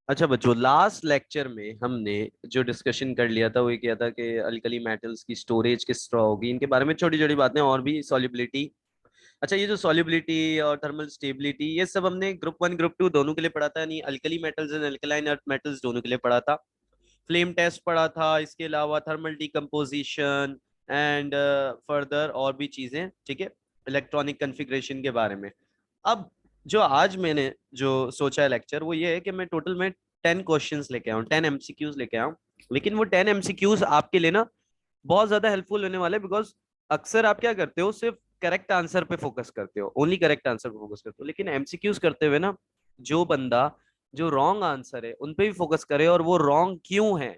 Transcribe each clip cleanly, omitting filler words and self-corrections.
अच्छा बच्चों, last lecture में हमने जो डिस्कशन कर लिया था वो ये किया था कि अल्कली मेटल्स की स्टोरेज किस तरह होगी, इनके बारे में छोटी छोटी बातें और भी, सॉल्युबिलिटी। अच्छा, ये जो सॉल्युबिलिटी और थर्मल स्टेबिलिटी ये सब हमने ग्रुप वन ग्रुप टू दोनों के लिए पढ़ा था, यानी alkali metals and alkaline earth metals दोनों के लिए पढ़ा था। फ्लेम टेस्ट पढ़ा था, इसके अलावा थर्मल डिकम्पोजिशन एंड फर्दर और भी चीजें, ठीक है, इलेक्ट्रॉनिक कन्फिग्रेशन के बारे में। अब जो आज मैंने जो सोचा है लेक्चर वो ये है कि मैं टोटल में 10 क्वेश्चंस लेके आऊँ, 10 MCQs लेके आऊँ। लेकिन वो 10 MCQs आपके लिए ना बहुत ज्यादा हेल्पफुल होने वाले, बिकॉज अक्सर आप क्या करते हो, सिर्फ करेक्ट आंसर पे फोकस करते हो, ओनली करेक्ट आंसर पे फोकस करते हो। लेकिन एमसीक्यूज करते हुए ना, जो बंदा जो रॉन्ग आंसर है उन पे भी फोकस करे, और वो रॉन्ग क्यों है,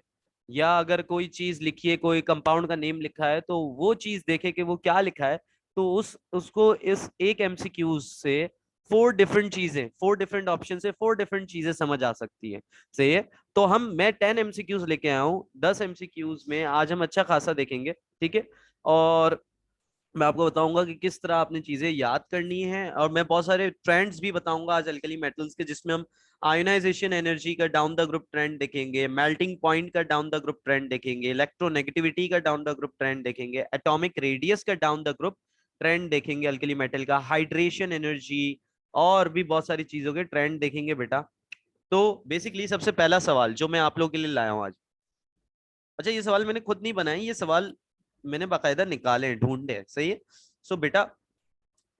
या अगर कोई चीज लिखी है, कोई कंपाउंड का नेम लिखा है, तो वो चीज देखे कि वो क्या लिखा है। तो उसको इस एक एमसीक्यूज से 4 डिफरेंट ऑप्शन से 4 डिफरेंट चीजें समझ आ सकती है। सही है। तो मैं 10 MCQs लेके आया हूँ। 10 MCQs में आज हम अच्छा खासा देखेंगे, ठीक है। और मैं आपको बताऊंगा कि किस तरह आपने चीजें याद करनी है, और मैं बहुत सारे ट्रेंड्स भी बताऊंगा आज अल्कली मेटल्स के, जिसमें हम आयोनाइजेशन एनर्जी का डाउन द ग्रुप ट्रेंड देखेंगे, मेल्टिंग पॉइंट का डाउन द ग्रुप ट्रेंड देखेंगे, इलेक्ट्रोनेगेटिविटी का डाउन द ग्रुप ट्रेंड देखेंगे, एटॉमिक रेडियस का डाउन द ग्रुप ट्रेंड देखेंगे, अल्कली मेटल का हाइड्रेशन एनर्जी, और भी बहुत सारी चीजों के ट्रेंड देखेंगे बेटा। तो बेसिकली सबसे पहला सवाल जो मैं आप लोगों के लिए लाया हूँ आज। अच्छा, ये सवाल मैंने खुद नहीं बनाए, ये सवाल मैंने बाकायदा निकाले हैं, ढूंढे हैं, सही है। सो बेटा,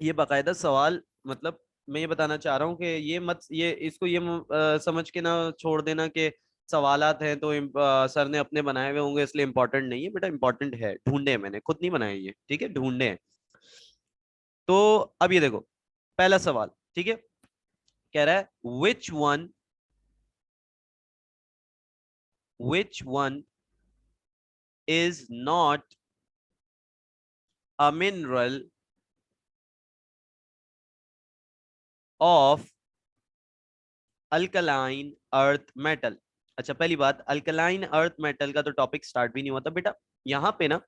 ये बाकायदा सवाल, मतलब मैं ये बताना चाह रहा हूँ कि ये इसको समझ के ना छोड़ देना कि सवालात हैं तो सर ने अपने बनाए हुए होंगे इसलिए इंपॉर्टेंट नहीं है। बेटा इंपॉर्टेंट है, ढूंढे हैं मैंने, खुद नहीं बनाए ये, ठीक है, ढूंढे हैं। तो अब ये देखो, पहला सवाल, ठीक है, कह रहा है which one is not a mineral of alkaline earth metal. अच्छा, पहली बात, अल्कलाइन अर्थ मेटल का तो टॉपिक स्टार्ट भी नहीं हुआ था बेटा। यहाँ पे ना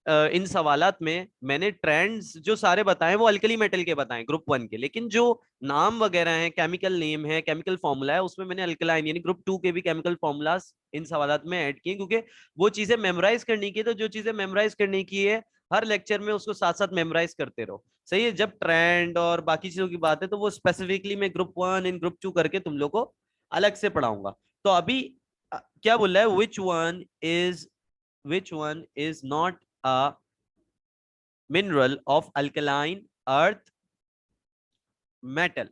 इन सवालात में मैंने ट्रेंड्स जो सारे बताए वो अल्कली मेटल के बताए ग्रुप वन के, लेकिन जो नाम वगैरह हैं, केमिकल नेम है, केमिकल फॉर्मूला है, उसमें मैंने अल्कलाइन यानी ग्रुप टू के भी केमिकल फॉर्मूलाज इन सवालात में ऐड किए, क्योंकि वो चीजें मेमोराइज करनी की, तो जो चीजें मेमोराइज करने की है हर लेक्चर में उसको साथ साथ मेमोराइज करते रहो। सही है। जब ट्रेंड और बाकी चीजों की बात है तो वो स्पेसिफिकली मैं group one in group two करके तुम लोग को अलग से पढ़ाऊंगा। तो अभी क्या बोल रहा है, which one is not a mineral of alkaline earth metal.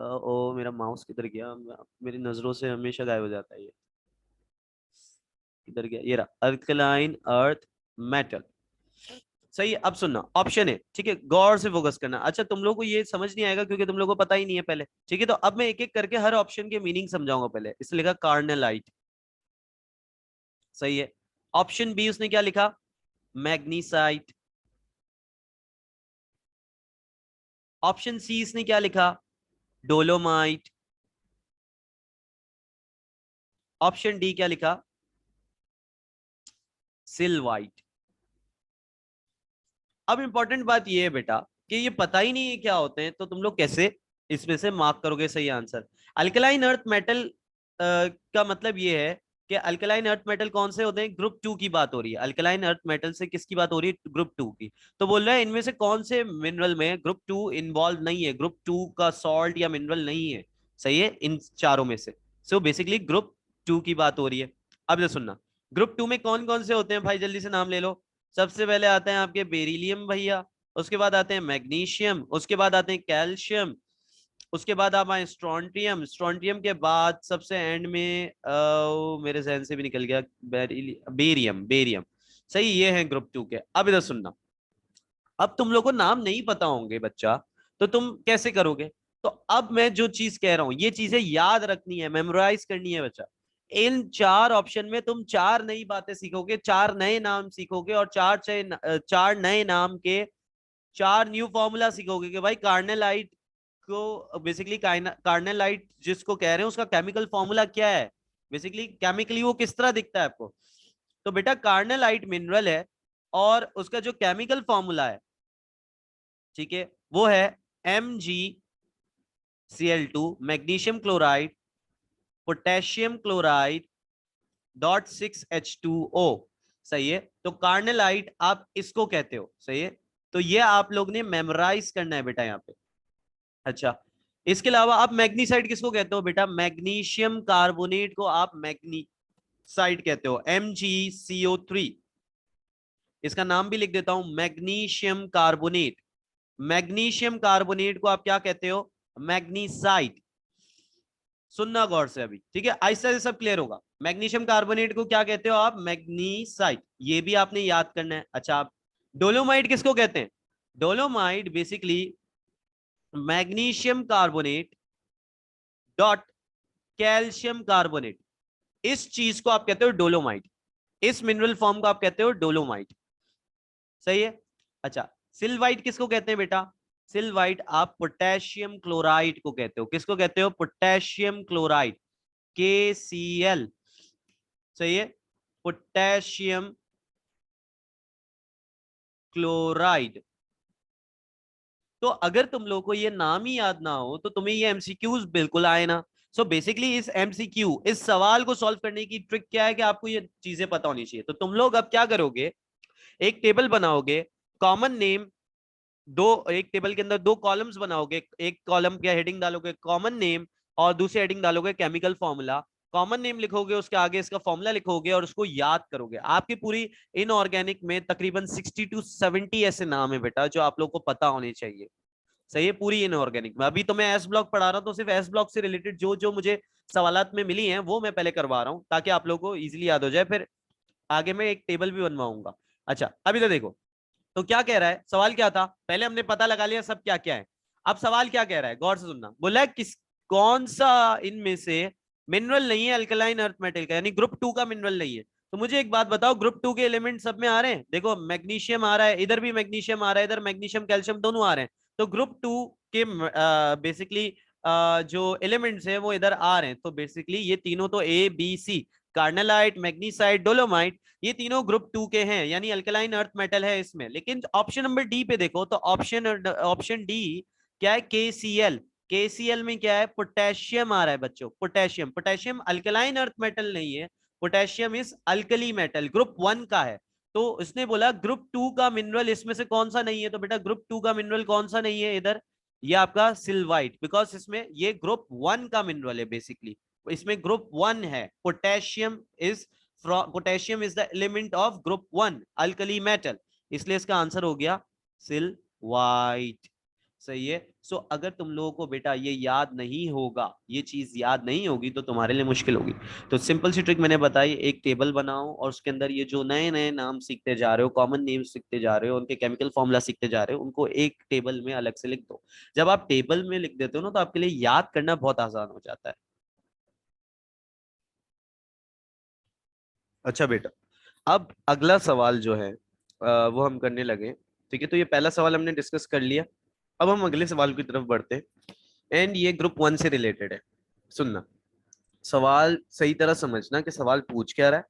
ओ मेरा माउस किधर गया, मेरी नजरों से हमेशा गायब हो जाता है ये, किधर गया, ये रहा, अल्कलाइन अर्थ मेटल। सही है। अब सुनना, ऑप्शन है, ठीक है, गौर से फोकस करना। अच्छा, तुम लोग को ये समझ नहीं आएगा क्योंकि तुम लोग को पता ही नहीं है पहले, ठीक है। तो अब मैं एक एक करके हर ऑप्शन के मीनिंग समझाऊंगा। पहले इसलिए लिखा कार्नेलाइट, सही है। ऑप्शन बी उसने क्या लिखा, मैग्नीसाइट। ऑप्शन सी इसने क्या लिखा, डोलोमाइट। ऑप्शन डी क्या लिखा, सिल्वाइट। अब इंपॉर्टेंट बात यह है बेटा कि ये पता ही नहीं है क्या होते हैं, तो तुम लोग कैसे इसमें से मार्क करोगे सही आंसर। अल्कलाइन अर्थ मेटल का मतलब ये है कि अल्कलाइन अर्थ मेटल कौन से होते हैं, ग्रुप टू की बात हो रही है। अल्कलाइन अर्थ मेटल से किसकी बात हो रही है, ग्रुप टू की। तो बोल रहा है इनमें से कौन से मिनरल में ग्रुप टू इन्वॉल्व नहीं है, ग्रुप टू का सॉल्ट या मिनरल नहीं है। सही है, इन चारों में से। सो बेसिकली ग्रुप टू की बात हो रही है। अब सुनना, ग्रुप टू में कौन कौन से होते हैं भाई, जल्दी से नाम ले लो। सबसे पहले आते हैं आपके बेरिलियम भैया, उसके बाद आते हैं मैग्नीशियम, उसके बाद आते हैं कैल्शियम, उसके बाद आप आए स्ट्रॉन्टियम, स्ट्रॉन्टियम के बाद सबसे एंड में मेरे जहन से भी निकल गया, बेरियम, बेरियम। सही, ये है ग्रुप टू के। अब इधर सुनना, अब तुम लोग को नाम नहीं पता होंगे बच्चा, तो तुम कैसे करोगे। तो अब मैं जो चीज कह रहा हूं ये चीजें याद रखनी है, मेमोराइज करनी है बच्चा। इन 4 ऑप्शन में तुम 4 नई बातें सीखोगे, 4 नए नाम सीखोगे, और 4 नए नाम के 4 न्यू फॉर्मूला सीखोगे कि भाई कार्नेलाइट को बेसिकली, कार्नेलाइट जिसको कह रहे हैं उसका केमिकल फॉर्मूला क्या है, बेसिकली केमिकली वो किस तरह दिखता है आपको। तो बेटा कार्नेलाइट मिनरल है, और उसका जो केमिकल फॉर्मूला है, ठीक है, वो है Mg Cl2 magnesium chloride potassium chloride dot 6H2O। सही है, तो कार्नेलाइट आप इसको कहते हो। सही है, तो ये आप लोग ने मेमोराइज करना है बेटा यहाँ पे। अच्छा, इसके अलावा आप मैग्नीसाइड किसको कहते हो बेटा? मैग्नीशियम कार्बोनेट को आप मैग्नीसाइड कहते हो, MgCO3। इसका नाम भी लिख देता हूं, मैग्नीशियम कार्बोनेट। मैग्नीशियम कार्बोनेट को आप क्या कहते हो? मैग्नीसाइड। सुनना गौर से अभी, ठीक है? आहिस्ता से सब क्लियर होगा। मैग्नीशियम कार्बोनेट को क्या कहते हो आप? मैग्नीसाइड। ये भी आपने याद करना है। अच्छा, आप डोलोमाइट किसको कहते हैं? Dolomite basically magnesium carbonate dot calcium carbonate, इस चीज को आप कहते हो डोलोमाइट। इस मिनरल फॉर्म को आप कहते हो डोलोमाइट। सही है। अच्छा, सिल्वाइट किसको कहते हैं बेटा? सिल्वाइट आप पोटेशियम क्लोराइड को कहते हो। किसको कहते हो? Potassium chloride, KCl। सही है, पोटेशियम क्लोराइड। तो अगर तुम लोग को ये नाम ही याद ना हो तो तुम्हें ये एमसीक्यूज बिल्कुल आए ना। सो बेसिकली इस एमसीक्यू, इस सवाल को सॉल्व करने की ट्रिक क्या है कि आपको ये चीजें पता होनी चाहिए। तो तुम लोग अब क्या करोगे, एक टेबल बनाओगे, कॉमन नेम, दो, एक टेबल के अंदर दो कॉलम्स बनाओगे। एक कॉलम क्या हेडिंग डालोगे कॉमन नेम, और दूसरी हेडिंग डालोगे केमिकल फॉर्मूला। कॉमन नेम लिखोगे, उसके आगे इसका फॉर्मूला लिखोगे और उसको याद करोगे। आपकी पूरी इनऑर्गेनिक में तकरीबन 60 to 70 ऐसे नाम है बेटा जो आप लोग को पता होने चाहिए। सही है, पूरी इनऑर्गेनिक में। अभी तो मैं एस ब्लॉक पढ़ा रहा हूं, तो सिर्फ एस ब्लॉक से रिलेटेड जो जो मुझे सवालात में मिली हैं वो मैं पहले करवा रहा हूं, ताकि आप लोगों को इजीली याद हो जाए। फिर आगे मैं एक टेबल भी बनवाऊंगा। अच्छा, अभी तो देखो, तो क्या कह रहा है, सवाल क्या था? पहले हमने पता लगा लिया सब क्या क्या है। अब सवाल क्या कह रहा है, गौर से सुनना। बोला है किस, कौन सा इनमें से मिनरल नहीं है अल्कलाइन अर्थ मेटल का, यानी ग्रुप 2 का मिनरल नहीं है। तो मुझे एक बात बताओ, ग्रुप 2 के एलिमेंट सब में आ रहे हैं? देखो, मैग्नीशियम आ रहा है, इधर भी मैग्नीशियम आ रहा है, इधर मैग्नीशियम कैल्शियम दोनों आ रहे हैं। तो ग्रुप 2 के बेसिकली जो एलिमेंट्स है वो इधर आ रहे हैं। तो बेसिकली ये तीनों तो A B C, carnallite, magnesite, dolomite, ये तीनों ग्रुप 2 के हैं, यानी अल्कलाइन अर्थ मेटल है इसमें। लेकिन ऑप्शन नंबर डी पे देखो, तो ऑप्शन ऑप्शन डी क्या है? KCl। KCl में क्या है? पोटेशियम आ रहा है बच्चों, potassium. Potassium alkaline earth metal नहीं है, potassium is alkali metal, group 1 का है। तो उसने बोला ग्रुप 2 का मिनरल इसमें से कौन सा नहीं है। तो बेटा ग्रुप 2 का मिनरल कौन सा नहीं है इधर? ये आपका सिल्वाइट, बिकॉज इसमें ये ग्रुप 1 का मिनरल है बेसिकली। इसमें ग्रुप 1 है, potassium is, potassium is the element of group 1 alkali metal, इसलिए इसका आंसर हो गया सिल्वाइट। सही है। सो अगर तुम लोगों को बेटा ये याद नहीं होगा, ये चीज याद नहीं होगी, तो तुम्हारे लिए मुश्किल होगी। तो सिंपल सी ट्रिक मैंने बताई, एक टेबल बनाओ और उसके अंदर ये जो नए नए नाम सीखते जा रहे हो, कॉमन नेम सीखते जा रहे हो, उनके केमिकल फॉर्मूला सीखते जा रहे हो, उनको एक टेबल में अलग से लिख दो। जब आप टेबल में लिख देते हो ना, तो आपके लिए याद करना बहुत आसान हो जाता है। अच्छा बेटा, अब अगला सवाल जो है वो हम करने लगे। ठीक है, तो ये पहला सवाल हमने डिस्कस कर लिया। अब हम अगले सवाल की तरफ बढ़ते हैं, एंड ये ग्रुप 1 से रिलेटेड है। सुनना, सवाल सही तरह समझना कि सवाल पूछ क्या रहा है,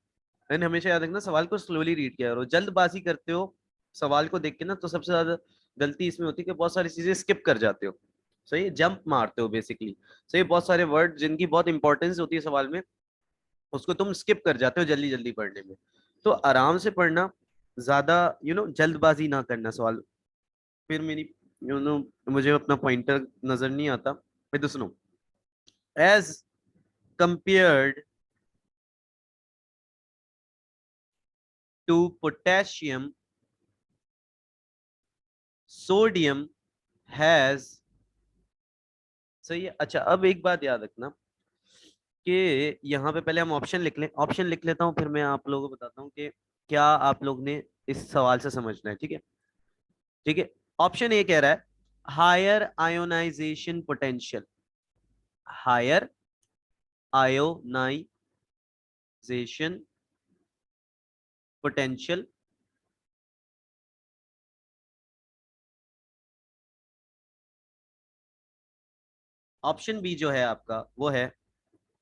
एंड हमेशा याद रखना सवाल को स्लोली रीड किया करो। जल्दबाजी करते हो सवाल को देख के ना, तो सबसे ज्यादा गलती इसमें होती है कि बहुत सारी चीजें स्किप कर जाते हो। सही है, जंप मारते हो बेसिकली। सही, बहुत सारे वर्ड जिनकी बहुत इंपॉर्टेंस होती है सवाल में, उसको तुम स्किप कर जाते हो जल्दी जल्दी पढ़ने में। तो आराम से पढ़ना, ज्यादा जल्दबाजी ना करना सवाल। फिर मेरी मुझे अपना पॉइंटर नजर नहीं आता। फिर तो सुनो, as compared to potassium, sodium has. सही है। अच्छा, अब एक बात याद रखना कि यहाँ पे पहले हम ऑप्शन लिख लें। ऑप्शन लिख लेता हूँ, फिर मैं आप लोगों को बताता हूँ कि क्या आप लोग ने इस सवाल से समझना है। ठीक है, ठीक है। ऑप्शन ए कह रहा है higher ionisation potential, higher ionisation potential. Option B जो है आपका वो है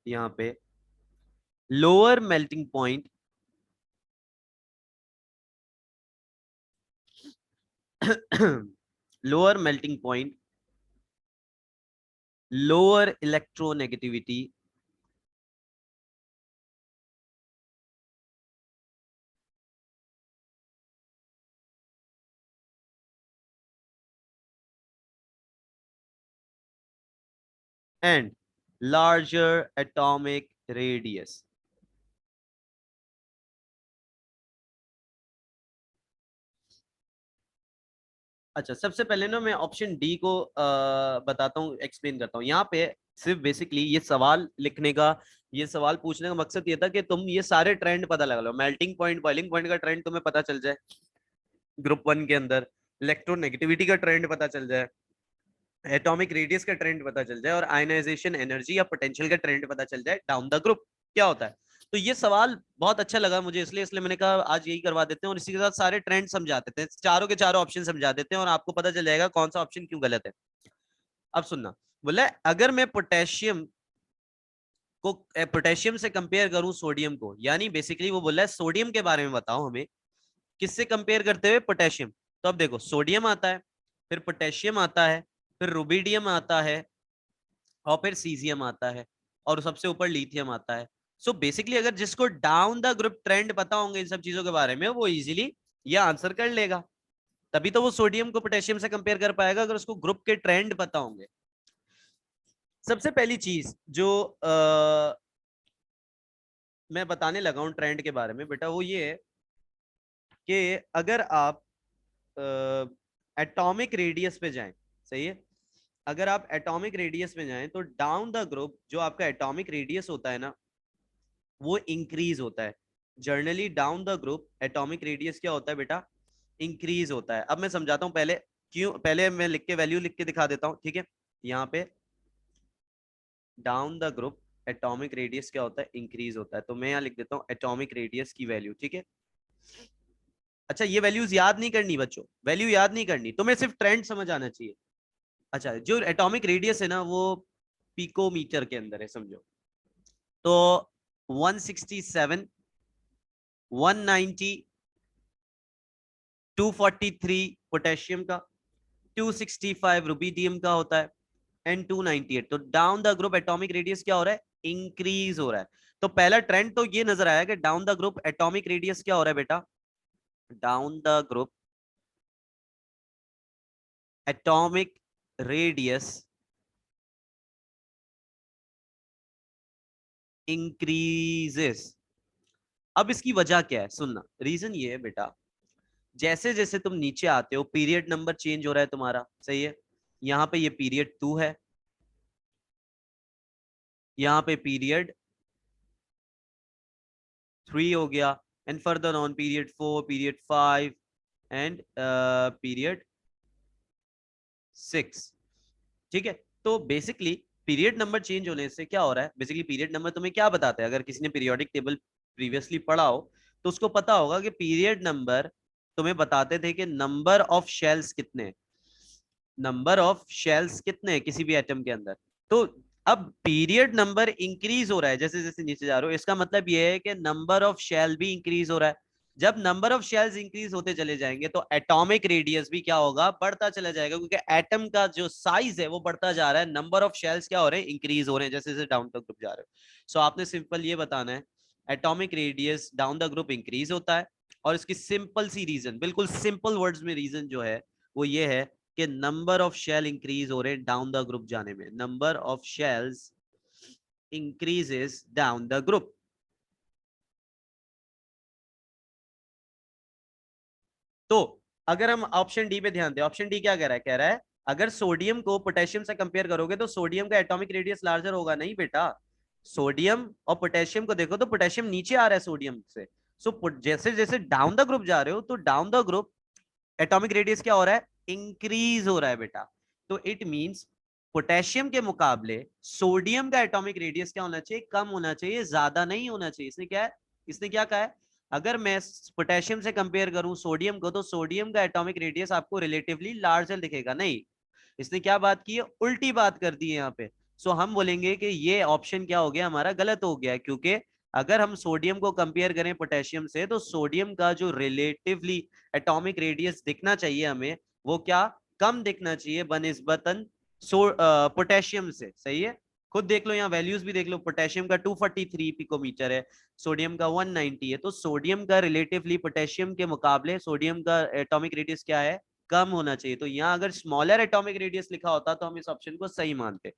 यहाँ पे lower melting point, lower melting point, lower electronegativity, and larger atomic radius. अच्छा, सबसे पहले ना मैं ऑप्शन डी को बताता हूँ, एक्सप्लेन करता हूँ। यहाँ पे सिर्फ बेसिकली ये सवाल लिखने का, ये सवाल पूछने का मकसद ये था कि तुम ये सारे ट्रेंड पता लगा लो। मेल्टिंग पॉइंट, बॉइलिंग पॉइंट का ट्रेंड तुम्हें पता चल जाए ग्रुप वन के अंदर, इलेक्ट्रोनेगेटिविटी का ट्रेंड पता चल जाए, एटॉमिक रेडियस का ट्रेंड पता चल जाए, और आयनाइजेशन एनर्जी या पोटेंशियल का ट्रेंड पता चल जाए डाउन द ग्रुप क्या होता है। तो ये सवाल बहुत अच्छा लगा मुझे, इसलिए इसलिए मैंने कहा आज यही करवा देते हैं, और इसी के साथ सारे ट्रेंड समझा देते हैं, चारों के चारों ऑप्शन समझा देते हैं, और आपको पता चल जाएगा कौन सा ऑप्शन क्यों गलत है। अब सुनना, बोला अगर मैं पोटेशियम को पोटेशियम से कंपेयर करूं सोडियम को, यानी बेसिकली वो बोला है सोडियम के बारे में बताओ हमें, किससे कंपेयर करते हुए, पोटेशियम। तो अब देखो, सोडियम आता है, फिर पोटेशियम आता है, फिर रुबिडियम आता है, और फिर सीजियम आता है, और सबसे ऊपर लिथियम आता है। सो बेसिकली अगर जिसको डाउन द ग्रुप ट्रेंड पता होंगे इन सब चीजों के बारे में, वो इजीली ये आंसर कर लेगा। तभी तो वो सोडियम को पोटेशियम से कंपेयर कर पाएगा, अगर उसको ग्रुप के ट्रेंड पता होंगे। सबसे पहली चीज जो मैं बताने लगा हूं ट्रेंड के बारे में बेटा, वो ये है कि अगर आप एटॉमिक रेडियस पे जाएं, सही है, अगर आप एटॉमिक रेडियस में जाएं तो डाउन द ग्रुप जो आपका एटॉमिक रेडियस होता है ना, वो इंक्रीज होता है। Generally down the group atomic radius क्या होता है बेटा, इंक्रीज होता है। अब मैं समझाता हूं, पहले क्यों, पहले मैं लिख के वैल्यू लिख के दिखा देता हूं, ठीक है। यहाँ पे down the group atomic radius क्या होता है, इंक्रीज होता है। तो मैं यहाँ लिख देता हूँ एटॉमिक रेडियस की वैल्यू, ठीक है। अच्छा, ये वैल्यूज याद नहीं करनी बच्चों, वैल्यू याद नहीं करनी, तुम्हें सिर्फ ट्रेंड समझ आना चाहिए। अच्छा, जो एटॉमिक रेडियस है ना, वो पिकोमीटर के अंदर है, समझो। तो 167, 190, 243 पोटेशियम का, 265 रुबिडियम का होता है, एंड 298। तो down the group atomic radius क्या हो रहा है, इंक्रीज हो रहा है। तो पहला ट्रेंड तो ये नजर आया कि down the group atomic radius क्या हो रहा है बेटा, down the group atomic radius increases. अब इसकी वजह क्या है, सुनना, रीजन ये है बेटा, जैसे जैसे तुम नीचे आते हो पीरियड नंबर चेंज हो रहा है तुम्हारा, सही है। यहाँ पे ये पीरियड 2 है, यहाँ पे पीरियड 3 हो गया, and further on period 4, period 5, and period 6, ठीक है। तो बेसिकली पीरियड नंबर चेंज होने से क्या हो रहा है, बेसिकली पीरियड नंबर तुम्हें क्या बताते हैं, अगर किसी ने पीरियोडिक टेबल प्रीवियसली पढ़ा हो तो उसको पता होगा कि पीरियड नंबर तुम्हें बताते थे कि नंबर ऑफ शेल्स कितने, नंबर ऑफ शेल्स कितने हैं किसी भी एटम के अंदर। तो अब पीरियड नंबर इंक्रीज हो रहा है जैसे जैसे नीचे जा रहे हो, इसका मतलब ये है कि नंबर ऑफ शेल भी इंक्रीज हो रहा है। जब नंबर ऑफ शेल्स इंक्रीज होते चले जाएंगे तो एटॉमिक रेडियस भी क्या होगा, बढ़ता चला जाएगा, क्योंकि एटम का जो साइज है वो बढ़ता जा रहा है, नंबर ऑफ शेल्स क्या हो रहे हैं, इंक्रीज हो रहे हैं जैसे जैसे डाउन द ग्रुप जा रहे हो। सो आपने सिंपल ये बताना है, atomic radius down the group increase होता है, और इसकी सिंपल सी रीजन, बिल्कुल सिंपल वर्ड्स में रीजन जो है वो ये है कि नंबर ऑफ शेल इंक्रीज हो रहे हैं डाउन द ग्रुप जाने में, number of shells increases down the group. तो अगर हम ऑप्शन डी पे ध्यान दें, ऑप्शन डी क्या कह रहा है, कह रहा है अगर सोडियम को पोटेशियम से कंपेयर करोगे तो सोडियम का एटॉमिक रेडियस लार्जर होगा, नहीं बेटा। सोडियम और पोटेशियम को देखो तो पोटेशियम नीचे आ रहा है सोडियम से। सो जैसे जैसे डाउन द ग्रुप जा रहे हो तो down the group atomic radius क्या हो रहा है, इंक्रीज हो रहा है बेटा। तो इट मींस पोटेशियम के मुकाबले सोडियम का एटॉमिक रेडियस क्या होना चाहिए, कम होना चाहिए, ज्यादा नहीं होना चाहिए। इसने क्या है, इसने क्या कहा है, अगर मैं पोटेशियम से कंपेयर करूं सोडियम को तो सोडियम का एटॉमिक रेडियस आपको रिलेटिवली लार्जर दिखेगा, नहीं। इसने क्या बात की है, उल्टी बात कर दी है यहाँ पे। सो हम बोलेंगे कि ये ऑप्शन क्या हो गया हमारा, गलत हो गया, क्योंकि अगर हम सोडियम को कंपेयर करें पोटेशियम से तो सोडियम का जो रिलेटिवली एटॉमिक रेडियस दिखना चाहिए हमें, वो क्या, कम दिखना चाहिए बनिस्बतन पोटेशियम से, सही है। खुद देख लो, यहाँ वैल्यूज भी देख लो, पोटेशियम का 243 पिकोमीटर है, सोडियम का 190 है। तो सोडियम का रिलेटिवली पोटेशियम के मुकाबले सोडियम का एटॉमिक रेडियस क्या है, कम होना चाहिए। तो यहाँ अगर स्मॉलर एटॉमिक रेडियस लिखा होता तो हम इस ऑप्शन को सही मानते।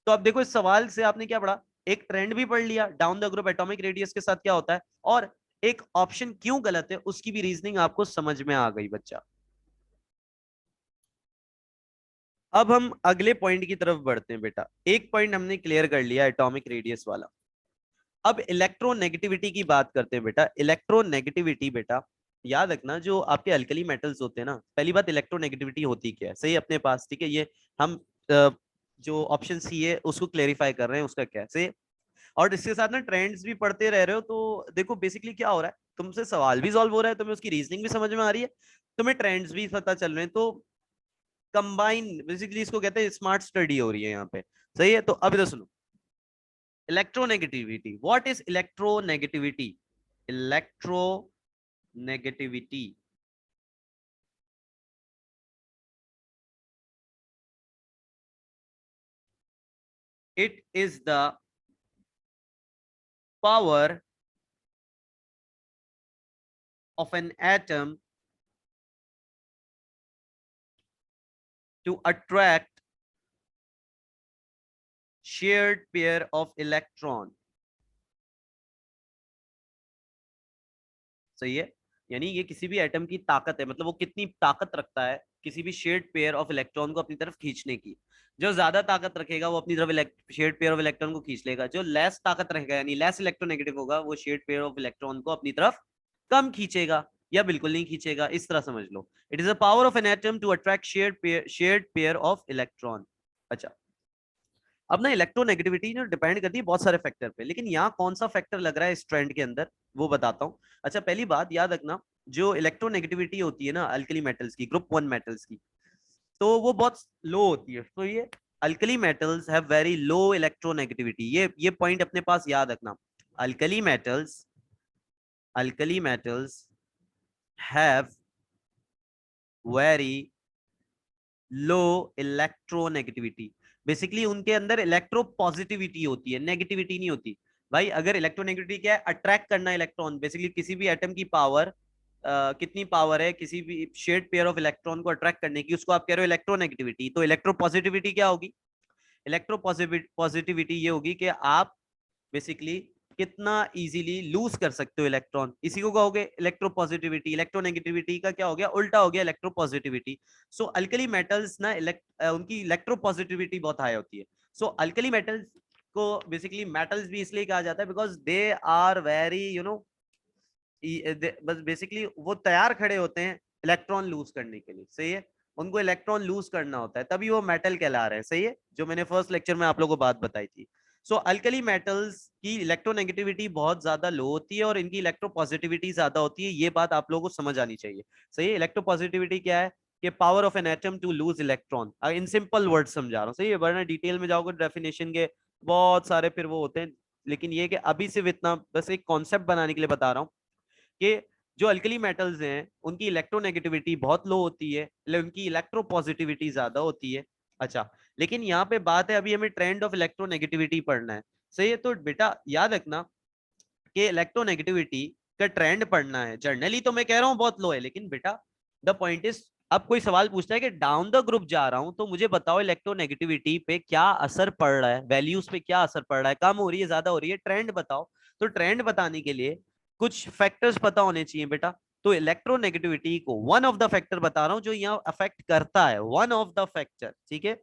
तो अब देखो इस सवाल से आपने क्या पढ़ा, एक ट्रेंड भी पढ़ लिया down the group atomic radius के साथ क्या होता है, और एक ऑप्शन क्यों गलत है उसकी भी रीजनिंग आपको समझ में आ गई बच्चा। अब हम अगले पॉइंट की तरफ बढ़ते हैं बेटा। एक पॉइंट हमने क्लियर कर लिया एटॉमिक रेडियस वाला। अब इलेक्ट्रोनेगेटिविटी की बात करते हैं बेटा। इलेक्ट्रोनेगेटिविटी बेटा याद रखना, जो आपके अल्कली मेटल्स होते हैं ना, पहली बात इलेक्ट्रोनेगेटिविटी होती क्या है, सही अपने पास, ठीक है। ये हम जो ऑप्शन सी है उसको क्लेरिफाई कर रहे हैं उसका क्या है, सही। और इसके साथ ना ट्रेंड्स भी पढ़ते रह रहे हो, तो देखो बेसिकली क्या हो रहा है, तुमसे सवाल भी सॉल्व हो रहा है, तुम्हें उसकी रीजनिंग भी समझ में आ रही है, तुम्हें ट्रेंड्स भी पता चल रहे हैं, तो कंबाइन बेसिकली इसको कहते हैं स्मार्ट स्टडी हो रही है यहाँ पे, सही है। तो अब इधर सुनो, electronegativity, what is electronegativity? Electronegativity, it is the power of an atom to attract shared pair of electron, सही है। यानी ये किसी भी एटम की ताकत है, मतलब वो कितनी ताकत रखता है किसी भी शेयर्ड पेयर ऑफ इलेक्ट्रॉन को अपनी तरफ खींचने की। जो ज्यादा ताकत रखेगा वो अपनी तरफ शेयर्ड पेयर ऑफ इलेक्ट्रॉन को खींच लेगा, जो लेस ताकत रखेगा यानी लेस इलेक्ट्रोनेगेटिव होगा वो शेयर्ड पेयर ऑफ इलेक्ट्रॉन को अपनी तरफ कम खींचेगा या बिल्कुल नहीं खींचेगा, इस तरह समझ लो। It is a power of an atom to attract shared pair of electron. अच्छा, अब ना इलेक्ट्रोनेगेटिविटी जो डिपेंड करती है बहुत सारे फैक्टर पे, लेकिन यहाँ कौन सा फैक्टर लग रहा है इस ट्रेंड के अंदर वो बताता हूँ। अच्छा, पहली बात याद रखना, जो इलेक्ट्रोनेगेटिविटी होती है ना अल्कली मेटल्स की, ग्रुप वन मेटल्स की, तो वो बहुत लो होती है। तो ये alkali metals have very low electronegativity, ये पॉइंट अपने पास याद रखना। Alkali metals, alkali metals have very low electronegativity. Basically उनके अंदर इलेक्ट्रो पॉजिटिविटी होती है, नेगेटिविटी नहीं होती। भाई अगर इलेक्ट्रोनेगेटिविटी क्या है, अट्रैक्ट करना इलेक्ट्रॉन, बेसिकली किसी भी एटम की पावर कितनी पावर है किसी भी शेयर्ड पेयर ऑफ इलेक्ट्रॉन को अट्रैक्ट करने की, उसको आप कह रहे हो इलेक्ट्रोनेगेटिविटी। तो इलेक्ट्रो पॉजिटिविटी क्या होगी, इलेक्ट्रो पॉजिटिविटी ये होगी कि आप बेसिकली कितना इजीली लूज कर सकते हो इलेक्ट्रॉन, इसी को कहोगे इलेक्ट्रो पॉजिटिविटी। इलेक्ट्रोनेगेटिविटी का क्या हो गया, उल्टा हो गया इलेक्ट्रो पॉजिटिविटी। सो अल्कली मेटल्स ना उनकी इलेक्ट्रो पॉजिटिविटी बहुत हाई होती है। सो अल्कली मेटल्स को बेसिकली मेटल्स भी इसलिए कहा जाता है बिकॉज दे आर वेरी बस बेसिकली वो तैयार खड़े होते हैं इलेक्ट्रॉन लूज करने के लिए, सही है। उनको इलेक्ट्रॉन लूज करना होता है तभी वो मेटल कहला रहे हैं, सही है, जो मैंने फर्स्ट लेक्चर में आप लोगों को बात बताई थी। सो अल्कली मेटल्स की इलेक्ट्रोनेगेटिविटी बहुत ज्यादा लो होती है और इनकी इलेक्ट्रोपॉजिटिविटी ज्यादा होती है, ये बात आप लोगों को समझ आनी चाहिए, सही है। इलेक्ट्रोपॉजिटिविटी क्या है कि power of an atom to lose electron, in simple word समझा रहा हूँ, सही है, वरना डिटेल में जाओगे डेफिनेशन के बहुत सारे फिर वो होते हैं। लेकिन ये कि अभी सिर्फ इतना बस एक कॉन्सेप्ट बनाने के लिए बता रहा हूँ कि जो अल्कली मेटल्स हैं उनकी इलेक्ट्रोनेगेटिविटी बहुत लो होती है, उनकी इलेक्ट्रो पॉजिटिविटी ज्यादा होती है। अच्छा, लेकिन यहाँ पे बात है अभी हमें ट्रेंड ऑफ इलेक्ट्रोनेगेटिविटी पढ़ना है, सही है। तो बेटा याद रखना कि इलेक्ट्रोनेगेटिविटी का ट्रेंड पढ़ना है। जर्नली तो मैं कह रहा हूँ बहुत लो है, लेकिन बेटा द पॉइंट इज, अब कोई सवाल पूछता है कि डाउन द ग्रुप जा रहा हूं तो मुझे बताओ इलेक्ट्रोनेगेटिविटी पे क्या असर पड़ रहा है, वैल्यूज पे क्या असर पड़ रहा है, कम हो रही है ज्यादा हो रही है, ट्रेंड बताओ। तो ट्रेंड बताने के लिए कुछ फैक्टर्स पता होने चाहिए बेटा। तो इलेक्ट्रोनेगेटिविटी को वन ऑफ द फैक्टर बता रहा हूं जो यहाँ अफेक्ट करता है, वन ऑफ द फैक्टर, ठीक है।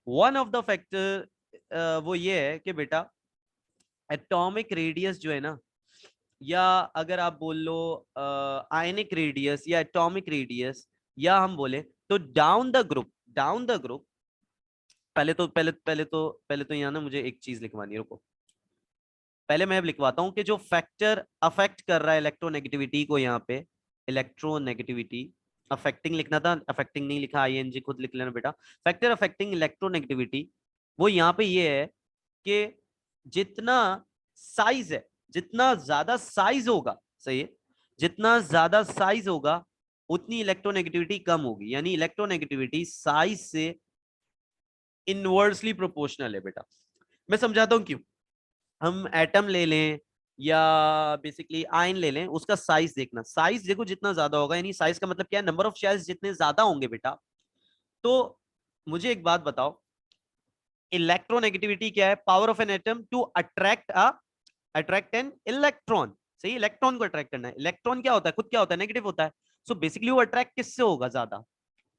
वन ऑफ द फैक्टर वो ये है कि बेटा एटॉमिक रेडियस जो है ना, या अगर आप बोल लो आयनिक रेडियस या एटॉमिक रेडियस, या हम बोले तो down the group, down the group, पहले तो यहाँ ना मुझे एक चीज लिखवानी है, रुको। पहले मैं लिखवाता हूँ कि जो फैक्टर अफेक्ट कर रहा है इलेक्ट्रोनेगेटिविटी को, यहाँ पे इलेक्ट्रोनेगेटिविटी अफेक्टिंग लिखना था, अफेक्टिंग नहीं लिखा, आईएनजी खुद लिख लेना बेटा। फैक्टर अफेक्टिंग इलेक्ट्रोनेगेटिविटी वो यहाँ पे ये है कि जितना साइज है, जितना ज्यादा साइज होगा, सही है, जितना ज्यादा साइज होगा उतनी इलेक्ट्रोनेगेटिविटी कम होगी, यानी इलेक्ट्रोनेगेटिविटी साइज से इनवर्सली प्रोपोर्शनल है बेटा। मैं समझाता हूं क्यों। हम एटम ले लें या बेसिकली आयन ले लें, उसका साइज देखना, साइज देखो जितना ज्यादा होगा, यानी साइज का मतलब क्या है, नंबर ऑफ शेयर्स जितने ज्यादा होंगे बेटा। तो मुझे एक बात बताओ, इलेक्ट्रोनेगेटिविटी क्या है? Power of an atom to attract an electron. सही, इलेक्ट्रॉन को अट्रैक्ट करना है। इलेक्ट्रॉन क्या होता है? खुद क्या होता है? नेगेटिव होता है। सो बेसिकली वो अट्रैक्ट किससे होगा? ज्यादा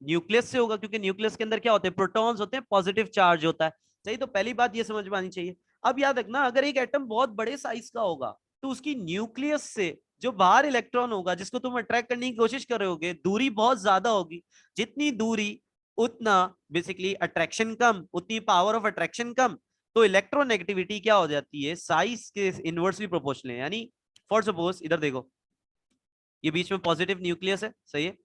न्यूक्लियस से होगा, क्योंकि न्यूक्लियस के अंदर क्या होते हैं? प्रोटॉन्स होते हैं, पॉजिटिव चार्ज होता है। सही, तो पहली बात ये समझ में आनी चाहिए। अब याद रखना, अगर एक एटम बहुत बड़े साइज का होगा तो उसकी न्यूक्लियस से जो बाहर इलेक्ट्रॉन होगा जिसको तुम अट्रैक्ट करने की कोशिश कर रहे होगे, दूरी बहुत ज्यादा होगी। जितनी दूरी उतना बेसिकली अट्रैक्शन कम, उतनी पावर ऑफ अट्रैक्शन कम। तो इलेक्ट्रोनेगेटिविटी क्या हो जाती है? साइज के इनवर्सली प्रोपोर्शनल है। यानी फॉर सपोज इधर देखो, ये बीच में पॉजिटिव न्यूक्लियस है, सही है,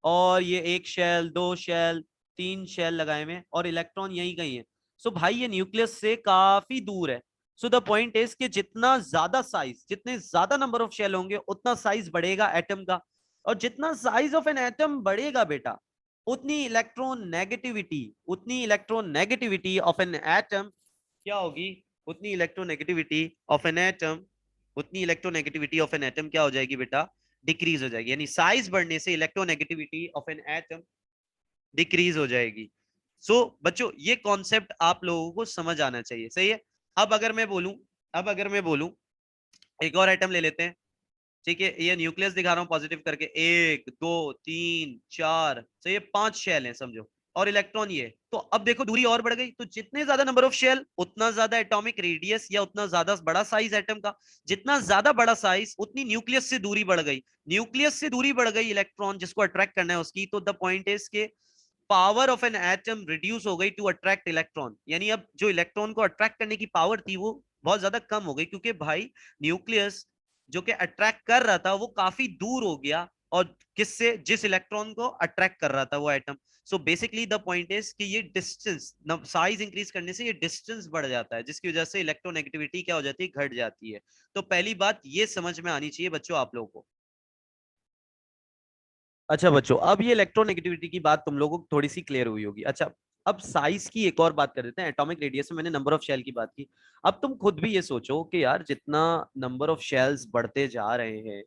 और ये एक शेल, दो शेल, तीन शेल लगाए हुए हैं, और इलेक्ट्रॉन यही कहीं है। सो भाई ये न्यूक्लियस से काफी दूर है। सो द पॉइंट इज कि जितना ज्यादा साइज, जितने ज्यादा नंबर ऑफ शेल होंगे, उतना साइज बढ़ेगा एटम का। और जितना साइज ऑफ एन एटम बढ़ेगा बेटा, उतनी electron negativity of an atom क्या होगी? उतनी इलेक्ट्रोनेगेटिविटी ऑफ एन एटम उतनी इलेक्ट्रोनेगेटिविटी ऑफ एन एटम क्या हो जाएगी बेटा? डिक्रीज हो जाएगी। यानी साइज बढ़ने से electronegativity of an atom decrease हो जाएगी। बच्चों ये कॉन्सेप्ट आप लोगों को समझ आना चाहिए, सही है। अब अगर मैं बोलूं एक और एटम ले लेते हैं, ठीक है, ये न्यूक्लियस दिखा रहा हूं पॉजिटिव करके, एक दो तीन चार, सही है, पांच शेल हैं समझो, और इलेक्ट्रॉन ये। तो अब देखो दूरी और बढ़ गई। तो जितने ज्यादा नंबर ऑफ शेल, उतना ज्यादा एटॉमिक रेडियस, या उतना ज्यादा बड़ा साइज एटम का। जितना ज्यादा बड़ा साइज, उतनी न्यूक्लियस से दूरी बढ़ गई। न्यूक्लियस से दूरी बढ़ गई इलेक्ट्रॉन जिसको अट्रैक्ट करना है उसकी। तो द पॉइंट इज के power of an atom reduce हो गई टू अट्रैक्ट इलेक्ट्रॉन। यानी अब जो इलेक्ट्रॉन को अट्रैक्ट करने की पावर थी वो बहुत ज्यादा कम हो गई, क्योंकि भाई न्यूक्लियस जो कि अट्रैक्ट कर रहा था वो काफी दूर हो गया, और किससे? जिस इलेक्ट्रॉन को अट्रैक्ट कर रहा था वो atom. So basically the point is कि ये डिस्टेंस, साइज इंक्रीज करने से ये डिस्टेंस बढ़ जाता है, जिसकी वजह से इलेक्ट्रोनेगेटिविटी क्या हो जाती है? घट जाती है। तो पहली बात ये समझ में आनी चाहिए बच्चों आप लोगों को। अच्छा बच्चों, अब ये इलेक्ट्रोनेगेटिविटी की बात तुम लोगों को थोड़ी सी क्लियर हुई होगी। अच्छा, अब साइज की एक और बात कर देते हैं। एटॉमिक रेडियस में मैंने नंबर ऑफ शेल की बात की। अब तुम खुद भी ये सोचो कि यार जितना नंबर ऑफ शेल्स बढ़ते जा रहे हैं,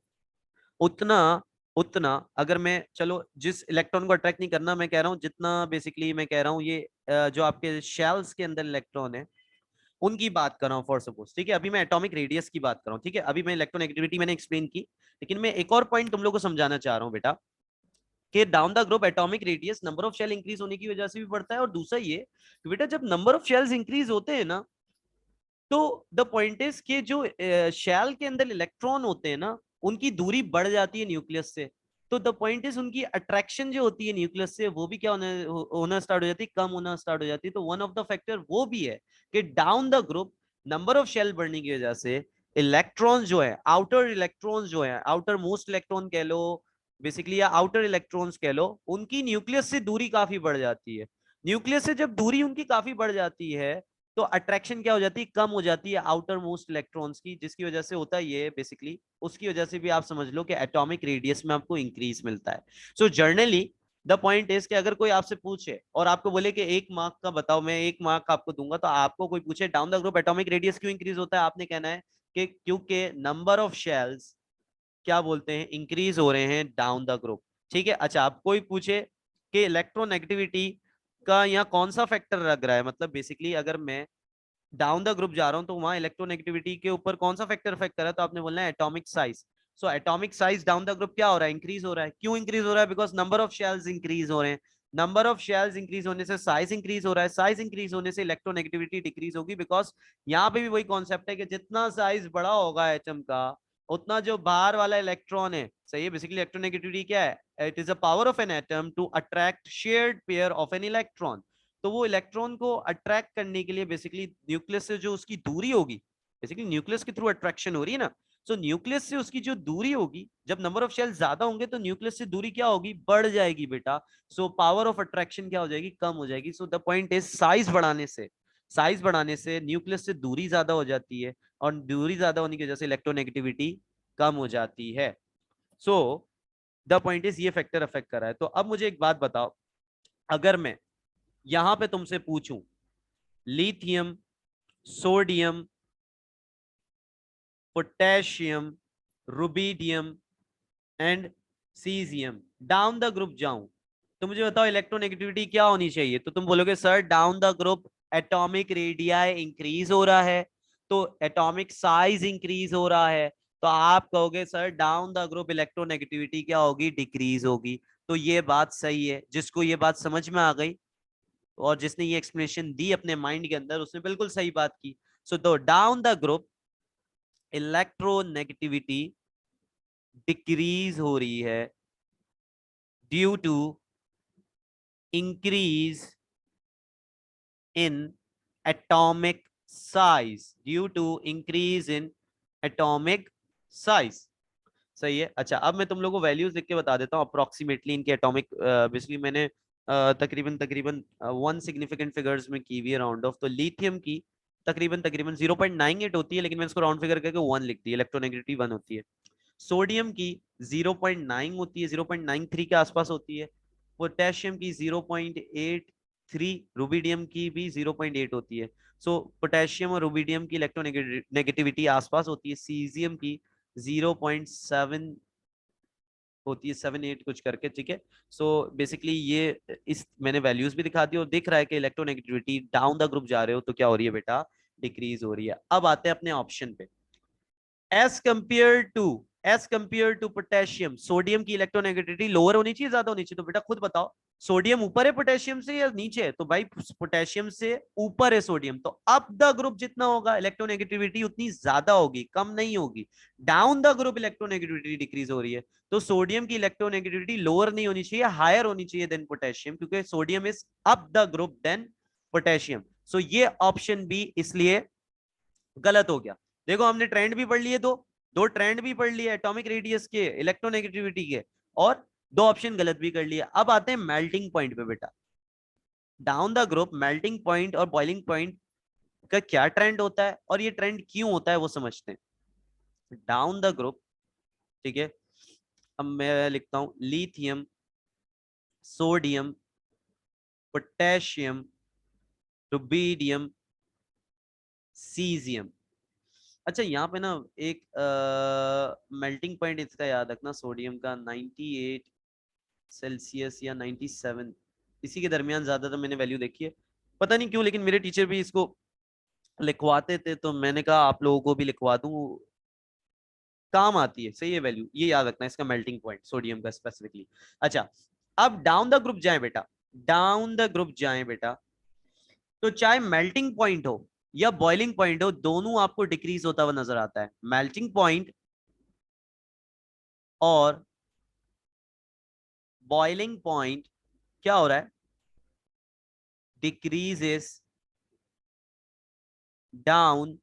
उतना उतना अगर मैं, चलो जिस इलेक्ट्रॉन को अट्रैक्ट नहीं करना मैं कह रहा हूँ, जितना बेसिकली मैं कह रहा हूँ ये जो आपके शेल्स के अंदर इलेक्ट्रॉन है उनकी बात कर रहा हूँ फॉर सपोज, ठीक है। अभी मैं एटॉमिक रेडियस की बात कर रहा हूँ, ठीक है। अभी मैं इलेक्ट्रोनेगेटिविटी मैंने एक्सप्लेन की, लेकिन मैं एक और पॉइंट तुम लोग को समझाना चाह रहा हूँ बेटा, कि down the group atomic radius number of shell increase होने की वजह से भी बढ़ता है। और दूसरा ये कि बेटा जब नंबर ऑफ शेल्स इंक्रीज होते हैं ना, तो द पॉइंट इज कि जो शेल के अंदर इलेक्ट्रॉन होते हैं ना, उनकी दूरी बढ़ जाती है न्यूक्लियस से। तो द पॉइंट इज उनकी अट्रैक्शन जो होती है न्यूक्लियस से, वो भी क्या होना स्टार्ट हो जाती है? कम होना स्टार्ट हो जाती है। तो वन ऑफ द फैक्टर वो भी है कि down the group number of shell बढ़ने की वजह से इलेक्ट्रॉन जो है, आउटर इलेक्ट्रॉन जो है, आउटर मोस्ट इलेक्ट्रॉन कह लो बेसिकली, या आउटर इलेक्ट्रॉन्स कह लो, उनकी न्यूक्लियस से दूरी काफी बढ़ जाती है। न्यूक्लियस से जब दूरी उनकी काफी बढ़ जाती है, तो अट्रैक्शन क्या हो जाती है? कम हो जाती है आउटर मोस्ट इलेक्ट्रॉन्स की, जिसकी वजह से होता है ये बेसिकली, उसकी वजह से भी आप समझ लो कि एटॉमिक रेडियस में आपको इंक्रीज मिलता है। सो जर्नली द पॉइंट इज कि अगर कोई आपसे पूछे और आपको बोले कि एक मार्क का बताओ, मैं एक मार्क आपको दूंगा, तो आपको कोई पूछे down the group atomic radius क्यों इंक्रीज होता है, आपने कहना है कि क्योंकि नंबर ऑफ शेल्स क्या बोलते हैं? इंक्रीज हो रहे हैं डाउन द ग्रुप, ठीक है। अच्छा, आप कोई पूछे कि इलेक्ट्रोनेगेटिविटी का यहाँ कौन सा फैक्टर लग रहा है, मतलब बेसिकली अगर मैं डाउन द ग्रुप जा रहा हूं तो वहां इलेक्ट्रोनेगेटिविटी के ऊपर कौन सा फैक्टर इफेक्ट कर रहा है, तो आपने बोलना है atomic size. So atomic size down the group क्या हो रहा है? इंक्रीज हो रहा है। क्यों इंक्रीज हो रहा है? Because number of shells increase हो रहे हैं। नंबर ऑफ शेल्स इंक्रीज होने से साइज इंक्रीज हो रहा है। साइज इंक्रीज होने से इलेक्ट्रोनेगेटिविटी डिक्रीज होगी, बिकॉज यहाँ पे भी वही कॉन्सेप्ट है कि जितना साइज बड़ा होगा एटम का, उतना जो बाहर वाला इलेक्ट्रॉन है, सही है, बेसिकली इलेक्ट्रोनेगेटिविटी क्या है? It is a power of an atom to attract shared pair of an electron. तो वो इलेक्ट्रॉन को अट्रैक्ट करने के लिए बेसिकली न्यूक्लियस से जो उसकी दूरी होगी, बेसिकली न्यूक्लियस के थ्रू अट्रैक्शन हो रही है ना, सो न्यूक्लियस से उसकी जो दूरी होगी, जब नंबर ऑफ शेल ज्यादा होंगे तो न्यूक्लियस से दूरी क्या होगी? बढ़ जाएगी बेटा। सो पावर ऑफ अट्रैक्शन क्या हो जाएगी? कम हो जाएगी। So the point is size बढ़ाने से न्यूक्लियस से दूरी ज्यादा हो जाती है, और दूरी ज्यादा होने की वजह से इलेक्ट्रोनेगेटिविटी कम हो जाती है। सो द पॉइंट इज ये फैक्टर अफेक्ट कर रहा है। तो अब मुझे एक बात बताओ, अगर मैं यहां पे तुमसे पूछूं lithium, sodium, potassium, rubidium and caesium, down the group जाऊं, तो मुझे बताओ इलेक्ट्रोनेगेटिविटी क्या होनी चाहिए? तो तुम बोलोगे sir down the group atomic radii increase हो रहा है, तो एटॉमिक साइज इंक्रीज हो रहा है, तो आप कहोगे sir down the group electronegativity क्या होगी, डिक्रीज होगी। तो ये बात सही है, जिसको ये बात समझ में आ गई और जिसने ये एक्सप्लेनेशन दी अपने माइंड के अंदर, उसने बिल्कुल सही बात की। सो तो down the group electronegativity decrease हो रही है due to increase in atomic size, due to increase in atomic size। सही है। अच्छा, अब मैं तुम लोगों को वैल्यूज लिख के बता देता हूँ अप्रोक्सीमेटली इनके एटॉमिक। बेसिकली मैंने तकरीबन तकरीबन वन सिग्निफिकेंट फिगर्स में की हुई है राउंड ऑफ। तो लिथियम की तकरीबन तकरीबन 0.98 होती है, लेकिन मैंने इसको राउंड फिगर करके 1 लिख दी, इलेक्ट्रोनेगेटिविटी 1 होती है। सोडियम की 0.9 होती है, 0.93 के आसपास होती है। पोटेशियम की 0.83, रुबिडियम की भी 0.8 होती है। सो पोटेशियम और रुबिडियम की इलेक्ट्रोनेगेटिविटी आसपास होती है। सीजियम की 0.7 होती है, 7-8 कुछ करके, ठीक है। सो बेसिकली ये इस मैंने वैल्यूज भी दिखा दी और दिख रहा है कि इलेक्ट्रोनेगेटिविटी डाउन द ग्रुप जा रहे हो तो क्या हो रही है बेटा, डिक्रीज हो रही है। अब आते हैं अपने ऑप्शन पे। As compare to potassium, sodium की इलेक्ट्रोनेगेटिविटी लोअर होनी चाहिए, ज्यादा होनी चाहिए? तो बेटा खुद बताओ, सोडियम ऊपर है पोटेशियम से या नीचे है? तो भाई पोटेशियम से ऊपर है सोडियम, तो अप द ग्रुप जितना होगा इलेक्ट्रोनेगेटिविटी उतनी ज्यादा होगी, कम नहीं होगी। Down the group electronegativity decrease हो रही है, तो सोडियम की इलेक्ट्रोनेगेटिविटी लोअर नहीं होनी चाहिए, हायर होनी चाहिए देन पोटेशियम, क्योंकि sodium is up the group then potassium. So ये ऑप्शन बी इसलिए गलत हो गया। देखो हमने ट्रेंड भी पढ़ लिए, दो दो ट्रेंड भी पढ़ लिए एटॉमिक रेडियस के, इलेक्ट्रोनेगेटिविटी के, और दो ऑप्शन गलत भी कर लिए। अब आते हैं मेल्टिंग पॉइंट पे बेटा। Down the group melting point और बॉइलिंग पॉइंट का क्या ट्रेंड होता है और ये ट्रेंड क्यों होता है वो समझते हैं। डाउन द ग्रुप, ठीक है, अब मैं लिखता हूं lithium, sodium, potassium, rubidium, caesium. अच्छा यहाँ पे ना एक मेल्टिंग पॉइंट इसका याद रखना, सोडियम का 98 सेल्सियस या 97, इसी के दरमियान ज्यादातर मैंने वैल्यू देखी है, पता नहीं क्यों, लेकिन मेरे टीचर भी इसको लिखवाते थे, तो मैंने कहा आप लोगों को भी लिखवा दूं, काम आती है। सही है वैल्यू, ये याद रखना इसका मेल्टिंग पॉइंट सोडियम का स्पेसिफिकली। अच्छा, अब डाउन द ग्रुप जाए बेटा, डाउन द ग्रुप जाए बेटा, तो चाहे मेल्टिंग पॉइंट हो या बॉइलिंग पॉइंट हो, दोनों आपको डिक्रीज होता हुआ नजर आता है। मेल्टिंग पॉइंट और बॉइलिंग पॉइंट क्या हो रहा है, डिक्रीजेस डाउन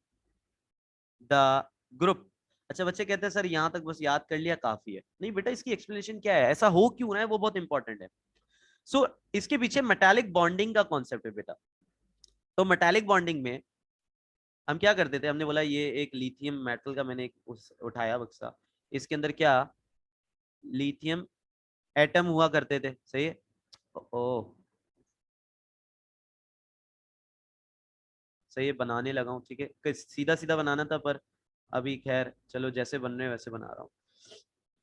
द ग्रुप। अच्छा बच्चे कहते हैं सर यहां तक बस याद कर लिया काफी है। नहीं बेटा, इसकी एक्सप्लेनेशन क्या है, ऐसा हो क्यों रहा है, वो बहुत इंपॉर्टेंट है। सो इसके पीछे मेटालिक बॉन्डिंग का कॉन्सेप्ट है बेटा। तो मेटालिक बॉन्डिंग में हम क्या करते थे, हमने बोला ये एक लिथियम मेटल का मैंने एक उठाया बक्सा, इसके अंदर क्या लिथियम एटम हुआ करते थे, सही है। ओ सही है, बनाने लगा हूँ, ठीक है, सीधा सीधा बनाना था पर अभी खैर चलो जैसे बन रहे हैं वैसे बना रहा हूँ।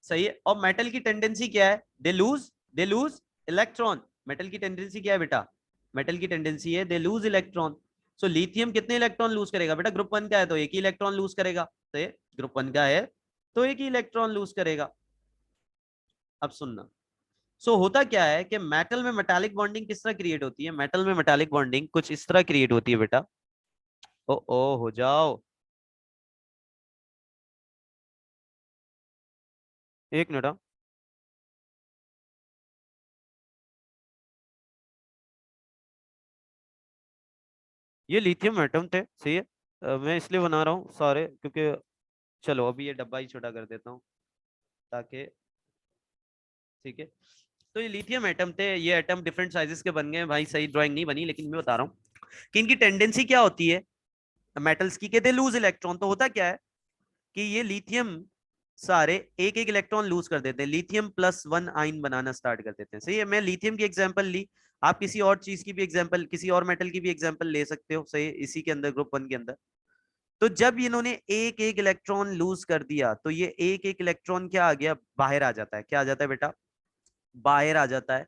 सही है। और मेटल की टेंडेंसी क्या है, दे लूज इलेक्ट्रॉन। मेटल की टेंडेंसी क्या है बेटा, मेटल की टेंडेंसी है they lose electron. So lithium कितने इलेक्ट्रॉन लूज करेगा बेटा, ग्रुप 1 का है तो एक ही इलेक्ट्रॉन लूज करेगा, तो ग्रुप 1 का है तो एक ही इलेक्ट्रॉन लूज करेगा। अब सुनना, सो होता क्या है कि मेटल में मेटालिक बॉन्डिंग किस तरह क्रिएट होती है, मेटल में मेटालिक बॉन्डिंग कुछ इस तरह क्रिएट होती है बेटा। ओ हो जाओ, एक मिनट। ये लिथियम एटम थे, सही है। मैं इसलिए बना रहा हूँ सारे क्योंकि, चलो अभी ये डब्बा ही छोटा कर देता हूँ ताकि, ठीक है। तो ये लिथियम एटम थे, ये एटम डिफरेंट साइजेस के बन गए भाई, सही ड्राइंग नहीं बनी लेकिन मैं बता रहा हूँ कि इनकी टेंडेंसी क्या होती है मेटल्स की, कहते लूज इलेक्ट्रॉन। तो होता क्या है कि ये लिथियम सारे एक एक इलेक्ट्रॉन लूज कर देते हैं, लिथियम +1 आयन बनाना स्टार्ट कर देते हैं, सही है। मैं लिथियम की एग्जांपल ली, आप किसी और चीज की भी एग्जांपल, किसी और मेटल की भी एग्जांपल ले सकते हो, सही है, इसी के अंदर ग्रुप 1 के अंदर। तो जब इन्होंने एक एक इलेक्ट्रॉन लूज कर दिया तो ये एक एक इलेक्ट्रॉन क्या आ गया, बाहर आ जाता है, क्या आ जाता है बेटा, बाहर आ जाता है।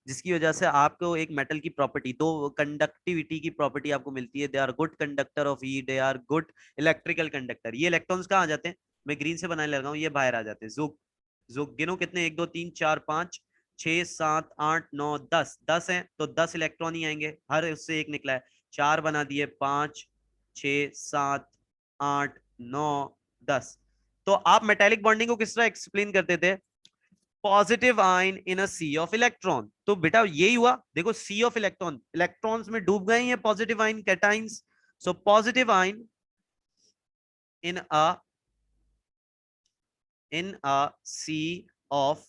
जिसकी वजह से आपको एक मेटल की प्रॉपर्टी, दो कंडक्टिविटी की प्रॉपर्टी आपको मिलती है। They are good conductor of heat, they are good electrical conductor. ये इलेक्ट्रॉन्स कहाँ आ जाते हैं, मैं ग्रीन से बनाने लगा हूँ, ये बाहर आ जाते हैं। जो जो गिनो कितने, 1 2 3 4 5 6 7 8 9 10, 10 है तो 10 इलेक्ट्रॉन ही आएंगे, हर उससे एक निकला है। 4 बना दिए, 5 6 7 8 9 10। तो आप मेटेलिक बॉन्डिंग को किस तरह एक्सप्लेन करते थे, positive ion in a sea of electron. तो बेटा यही हुआ, देखो सी ऑफ इलेक्ट्रॉन, इलेक्ट्रॉन्स में डूब गए हैं positive ion cations. So positive ion in a sea of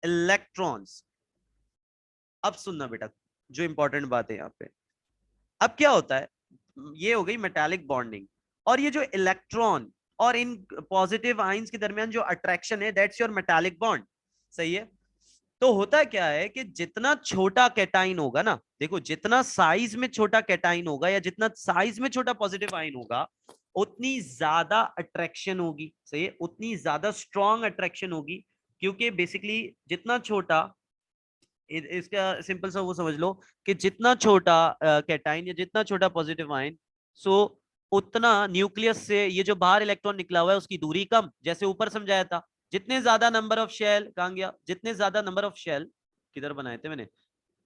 electrons. अब सुनना बेटा, जो इंपॉर्टेंट बात है यहाँ पे, अब क्या होता है, ये हो गई मेटालिक बॉन्डिंग। और ये जो इलेक्ट्रॉन और इन पॉजिटिव आयंस के दरमियान जो अट्रैक्शन है, दैट्स योर मेटालिक बॉन्ड। सही है। तो होता क्या है कि जितना छोटा कैटाइन होगा ना, देखो जितना साइज में छोटा कैटाइन होगा या जितना साइज में छोटा पॉजिटिव आयन होगा, उतनी ज्यादा अट्रैक्शन होगी। सही है, उतनी ज्यादा स्ट्रॉन्ग अट्रैक्शन होगी। क्योंकि बेसिकली जितना छोटा, इसका सिंपल सा वो समझ लो कि जितना छोटा कैटाइन या जितना छोटा पॉजिटिव आयन, सो उतना न्यूक्लियस से ये जो बाहर इलेक्ट्रॉन निकला हुआ है उसकी दूरी कम। जैसे ऊपर समझाया था, जितने ज्यादा नंबर ऑफ शेल, कहां गया, जितने ज्यादा नंबर ऑफ शेल, किधर बनाए थे मैंने,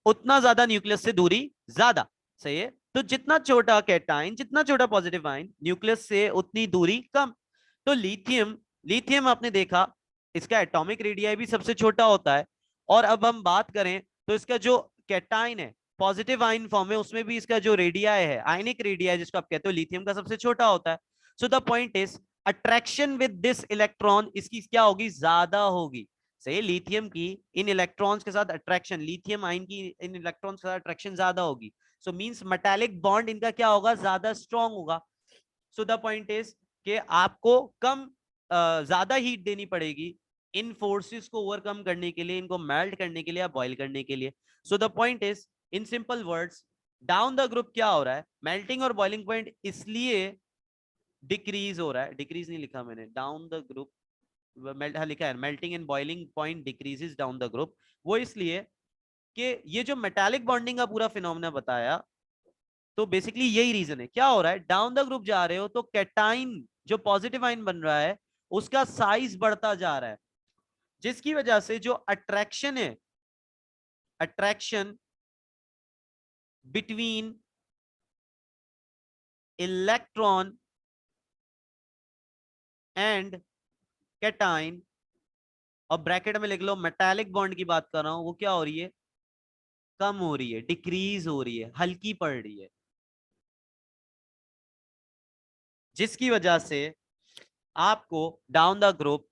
उतना ज्यादा न्यूक्लियस से दूरी ज्यादा। सही है। तो जितना छोटा कैटाइन, जितना छोटा पॉजिटिव आयन, न्यूक्लियस से उतनी दूरी कम। तो लिथियम, लिथियम आपने देखा इसका एटॉमिक रेडियाई भी सबसे छोटा होता है। और अब हम बात करें तो इसका जो कैटाइन है, पॉजिटिव आयन फॉर्म है, उसमें भी इसका जो रेडियाई है, आयनिक रेडियाई जिसको आप कहते हो, लिथियम का सबसे छोटा होता है। So the point is attraction with this electron इसकी क्या होगी, ज्यादा होगी। सही, लिथियम की इन इलेक्ट्रॉन्स के साथ अट्रैक्शन, लिथियम आयन की इन इलेक्ट्रॉन्स के साथ अट्रैक्शन ज्यादा होगी। सो मींस मेटालिक बॉन्ड इनका क्या होगा, ज्यादा स्ट्रांग होगा। सो द पॉइंट इज कि आपको कम ज्यादा हीट देनी पड़ेगी इन फोर्सेस को ओवरकम करने के लिए, इनको मेल्ट करने के लिए या बॉयल करने के लिए। So the point is, in simple words, down the group क्या हो रहा है, मेल्टिंग और बॉइलिंग पॉइंट इसलिए डिक्रीज हो रहा है, डिक्रीज नहीं लिखा मैंने, डाउन द ग्रुप, हाँ लिखा है, melting and boiling point decreases down the group. वो इसलिए कि ये जो मेटालिक बॉन्डिंग का पूरा फिनोमेना बताया, तो बेसिकली यही रीजन है। क्या हो रहा है, डाउन द ग्रुप जा रहे हो तो कैटाइन जो पॉजिटिव आयन बन रहा है उसका साइज बढ़ता जा रहा है, जिसकी वजह से जो अट्रैक्शन है, attraction between electron and cation, और ब्रैकेट में लिख लो मेटालिक बॉन्ड की बात कर रहा हूं, वो क्या हो रही है, कम हो रही है, डिक्रीज हो रही है, हल्की पड़ रही है। जिसकी वजह से आपको down the group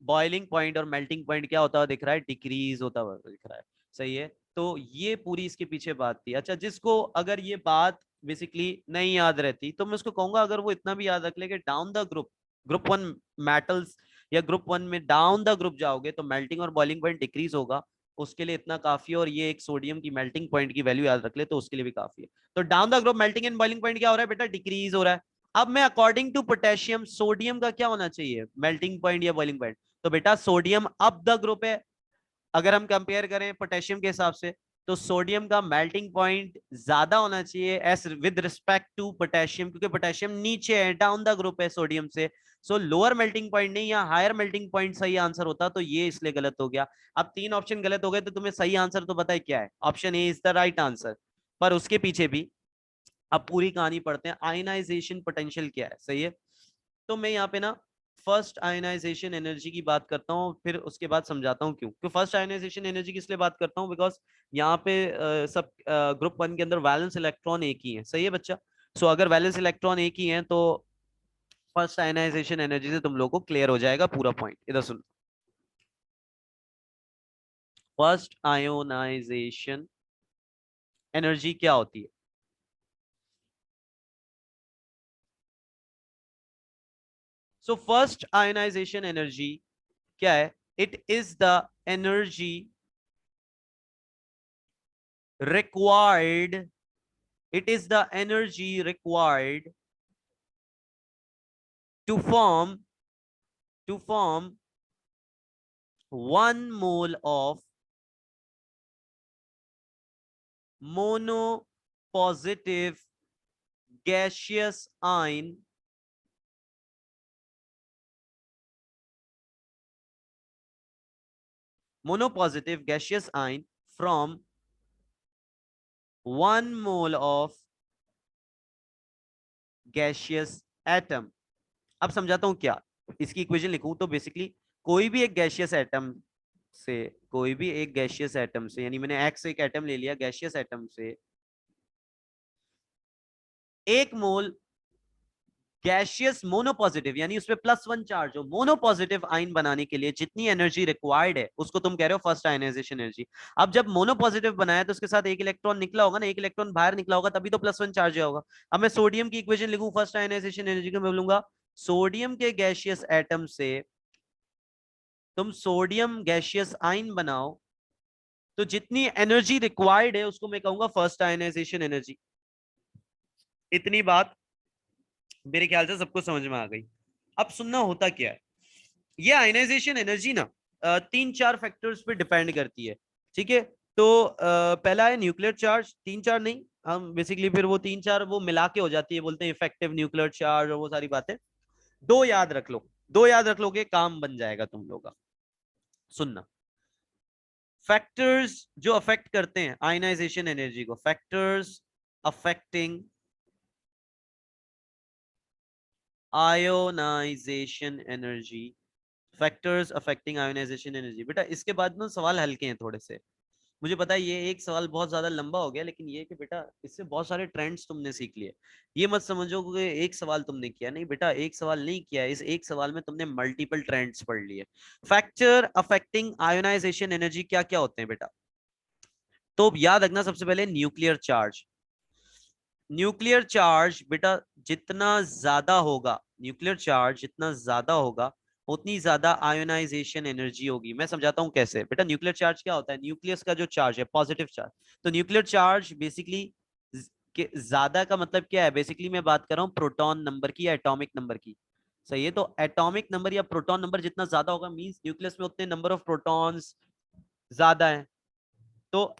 boiling point और मेल्टिंग पॉइंट क्या होता हुआ दिख रहा है, डिक्रीज होता हुआ दिख रहा है। सही है। तो ये पूरी इसके पीछे बात थी। अच्छा, जिसको अगर ये बात बेसिकली नहीं याद रहती तो मैं उसको कहूंगा, अगर वो इतना भी याद रख ले कि down the group, group one metals या ग्रुप वन में डाउन द ग्रुप जाओगे तो मेल्टिंग और बॉइलिंग पॉइंट डिक्रीज होगा, उसके लिए इतना काफी है। और ये एक सोडियम की मेल्टिंग पॉइंट की वैल्यू याद रख ले तो उसके लिए भी काफी है। तो down the group melting and boiling point क्या हो रहा है बेटा, डिक्रीज हो रहा है। अब मैं अकॉर्डिंग टू पोटेशियम, सोडियम का क्या होना चाहिए, मेल्टिंग पॉइंट या बॉइलिंग पॉइंट, तो बेटा सोडियम अप द ग्रुप है। अगर हम कंपेयर करें पोटेशियम के हिसाब से, तो सोडियम का मेल्टिंग पॉइंट ज्यादा होना चाहिए as with respect to potassium, क्योंकि पोटेशियम नीचे है, डाउन द ग्रुप है सोडियम से। सो लोअर मेल्टिंग पॉइंट नहीं, या हायर मेल्टिंग पॉइंट सही आंसर होता, तो ये इसलिए गलत हो गया। अब 3 ऑप्शन गलत हो गए तो तुम्हें सही आंसर तो पता है क्या है, option A is the right answer. पर उसके पीछे भी अब पूरी कहानी पढ़ते हैं, आयनाइजेशन पोटेंशियल क्या है। सही है। तो मैं यहाँ पे ना फर्स्ट आयनाइजेशन एनर्जी की बात करता हूँ, फिर उसके बाद समझाता हूँ क्यों। क्यों फर्स्ट आयनाइजेशन एनर्जी की इसलिए बात करता हूँ, बिकॉज यहाँ पे सब ग्रुप वन के अंदर वैलेंस इलेक्ट्रॉन एक ही है। सही है बच्चा। सो अगर वैलेंस इलेक्ट्रॉन एक ही है तो फर्स्ट आयनाइजेशन एनर्जी से तुम लोगों को क्लियर हो जाएगा पूरा पॉइंट। इधर सुन, फर्स्ट आयोनाइजेशन एनर्जी क्या होती है। सो फर्स्ट आयनाइजेशन एनर्जी क्या है, it is the energy required, it is the energy required to form 1 mole of mono positive gaseous ion monopositive gaseous ion from 1 mole of gaseous atom। अब समझाता हूं क्या इसकी इक्वेशन लिखूं तो basically कोई भी एक गैशियस एटम से कोई भी एक गैशियस एटम से यानी मैंने एक्स एक एटम ले लिया गैशियस एटम से 1 मोल गैशियस मोनोपॉजिटिव यानी उसपे +1 चार्ज हो मोनोपॉजिटिव आयन बनाने के लिए जितनी एनर्जी रिक्वायर्ड है उसको तुम कह रहे हो फर्स्ट आयनाइजेशन एनर्जी। अब जब मोनोपॉजिटिव बनाया तो उसके साथ एक इलेक्ट्रॉन निकला होगा ना, एक इलेक्ट्रॉन बाहर निकला होगा तभी तो +1 चार्ज होगा। अब मैं सोडियम की इक्वेशन लिखूं फर्स्ट आयनाइजेशन एनर्जी को, मैं बोलूंगा सोडियम के गैशियस एटम से तुम सोडियम गैशियस आयन बनाओ तो जितनी एनर्जी रिक्वायर्ड है उसको मैं कहूंगा फर्स्ट आयनाइजेशन एनर्जी। इतनी बात मेरे ख्याल से सबको समझ में आ गई। अब सुनना होता क्या है, ये आयनाइजेशन एनर्जी ना 3-4 फैक्टर्स पे डिपेंड करती है। ठीक है, तो पहला है न्यूक्लियर चार्ज, 3-4 नहीं, हम बेसिकली फिर वो 3-4 वो मिला के हो जाती है, बोलते हैं इफेक्टिव न्यूक्लियर चार्ज और वो सारी बातें। दो याद रख लो, दो याद रख लोगे काम बन जाएगा तुम लोग का। सुनना, फैक्टर्स जो अफेक्ट करते हैं आयनाइजेशन एनर्जी को, factors affecting ionization energy, factors affecting ionization energy. बेटा इसके बाद में सवाल हल्के हैं थोड़े से, मुझे पता है ये एक सवाल बहुत ज्यादा लंबा हो गया, लेकिन ये कि बेटा इससे बहुत सारे ट्रेंड्स तुमने सीख लिए। ये मत समझो कि एक सवाल तुमने किया, नहीं बेटा एक सवाल नहीं किया, इस एक सवाल में तुमने मल्टीपल ट्रेंड्स पढ़ लिए। फैक्टर अफेक्टिंग आयोनाइजेशन एनर्जी क्या क्या होते हैं बेटा, तो याद रखना सबसे पहले न्यूक्लियर चार्ज। न्यूक्लियर चार्ज बेटा जितना ज्यादा होगा, न्यूक्लियर चार्ज जितना ज्यादा होगा उतनी ज्यादा आयोनाइजेशन एनर्जी होगी। मैं समझाता हूं कैसे। बेटा न्यूक्लियर चार्ज क्या होता है, न्यूक्लियस का जो चार्ज है पॉजिटिव चार्ज, तो न्यूक्लियर चार्ज बेसिकली ज्यादा का मतलब क्या है, बेसिकली मैं बात कर रहा हूं प्रोटॉन नंबर की या एटॉमिक नंबर की। सही है, तो एटॉमिक नंबर या प्रोटॉन नंबर जितना ज्यादा होगा मींस न्यूक्लियस में उतने नंबर ऑफ प्रोटॉन्स ज्यादा है, तो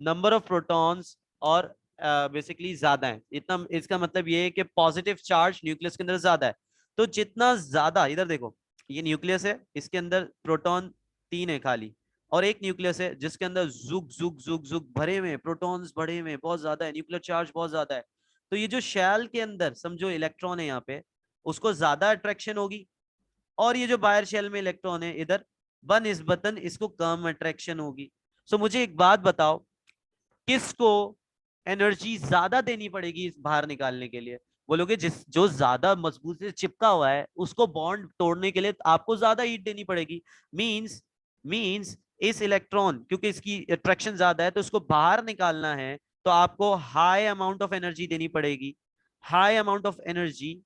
नंबर ऑफ प्रोटॉन्स और बेसिकली ज्यादा है इतना, इसका मतलब ये है कि पॉजिटिव चार्ज न्यूक्लियस के अंदर ज्यादा है। तो जितना ज्यादा, इधर देखो ये न्यूक्लियस है, इसके अंदर प्रोटॉन 3 है खाली, और एक न्यूक्लियस है जिसके अंदर जुग जुग जुग जुग भरे में प्रोटॉन्स भरे में बहुत ज्यादा है, न्यूक्लियर चार्ज बहुत ज्यादा है। तो ये जो शेल के अंदर समझो इलेक्ट्रॉन है यहाँ पे, उसको ज्यादा अट्रैक्शन होगी, और ये जो बाहर शेल में इलेक्ट्रॉन है इधर बनिस्बतन इसको कम अट्रैक्शन होगी। सो मुझे एक बात बताओ, किसको एनर्जी ज्यादा देनी पड़ेगी इस बाहर निकालने के लिए, बोलोगे जिस जो ज्यादा मजबूत से चिपका हुआ है उसको बॉन्ड तोड़ने के लिए आपको ज्यादा हीट देनी पड़ेगी। मींस मींस इस इलेक्ट्रॉन क्योंकि इसकी अट्रैक्शन ज्यादा है तो इसको बाहर निकालना है तो आपको हाई अमाउंट ऑफ एनर्जी देनी पड़ेगी, हाई अमाउंट ऑफ एनर्जी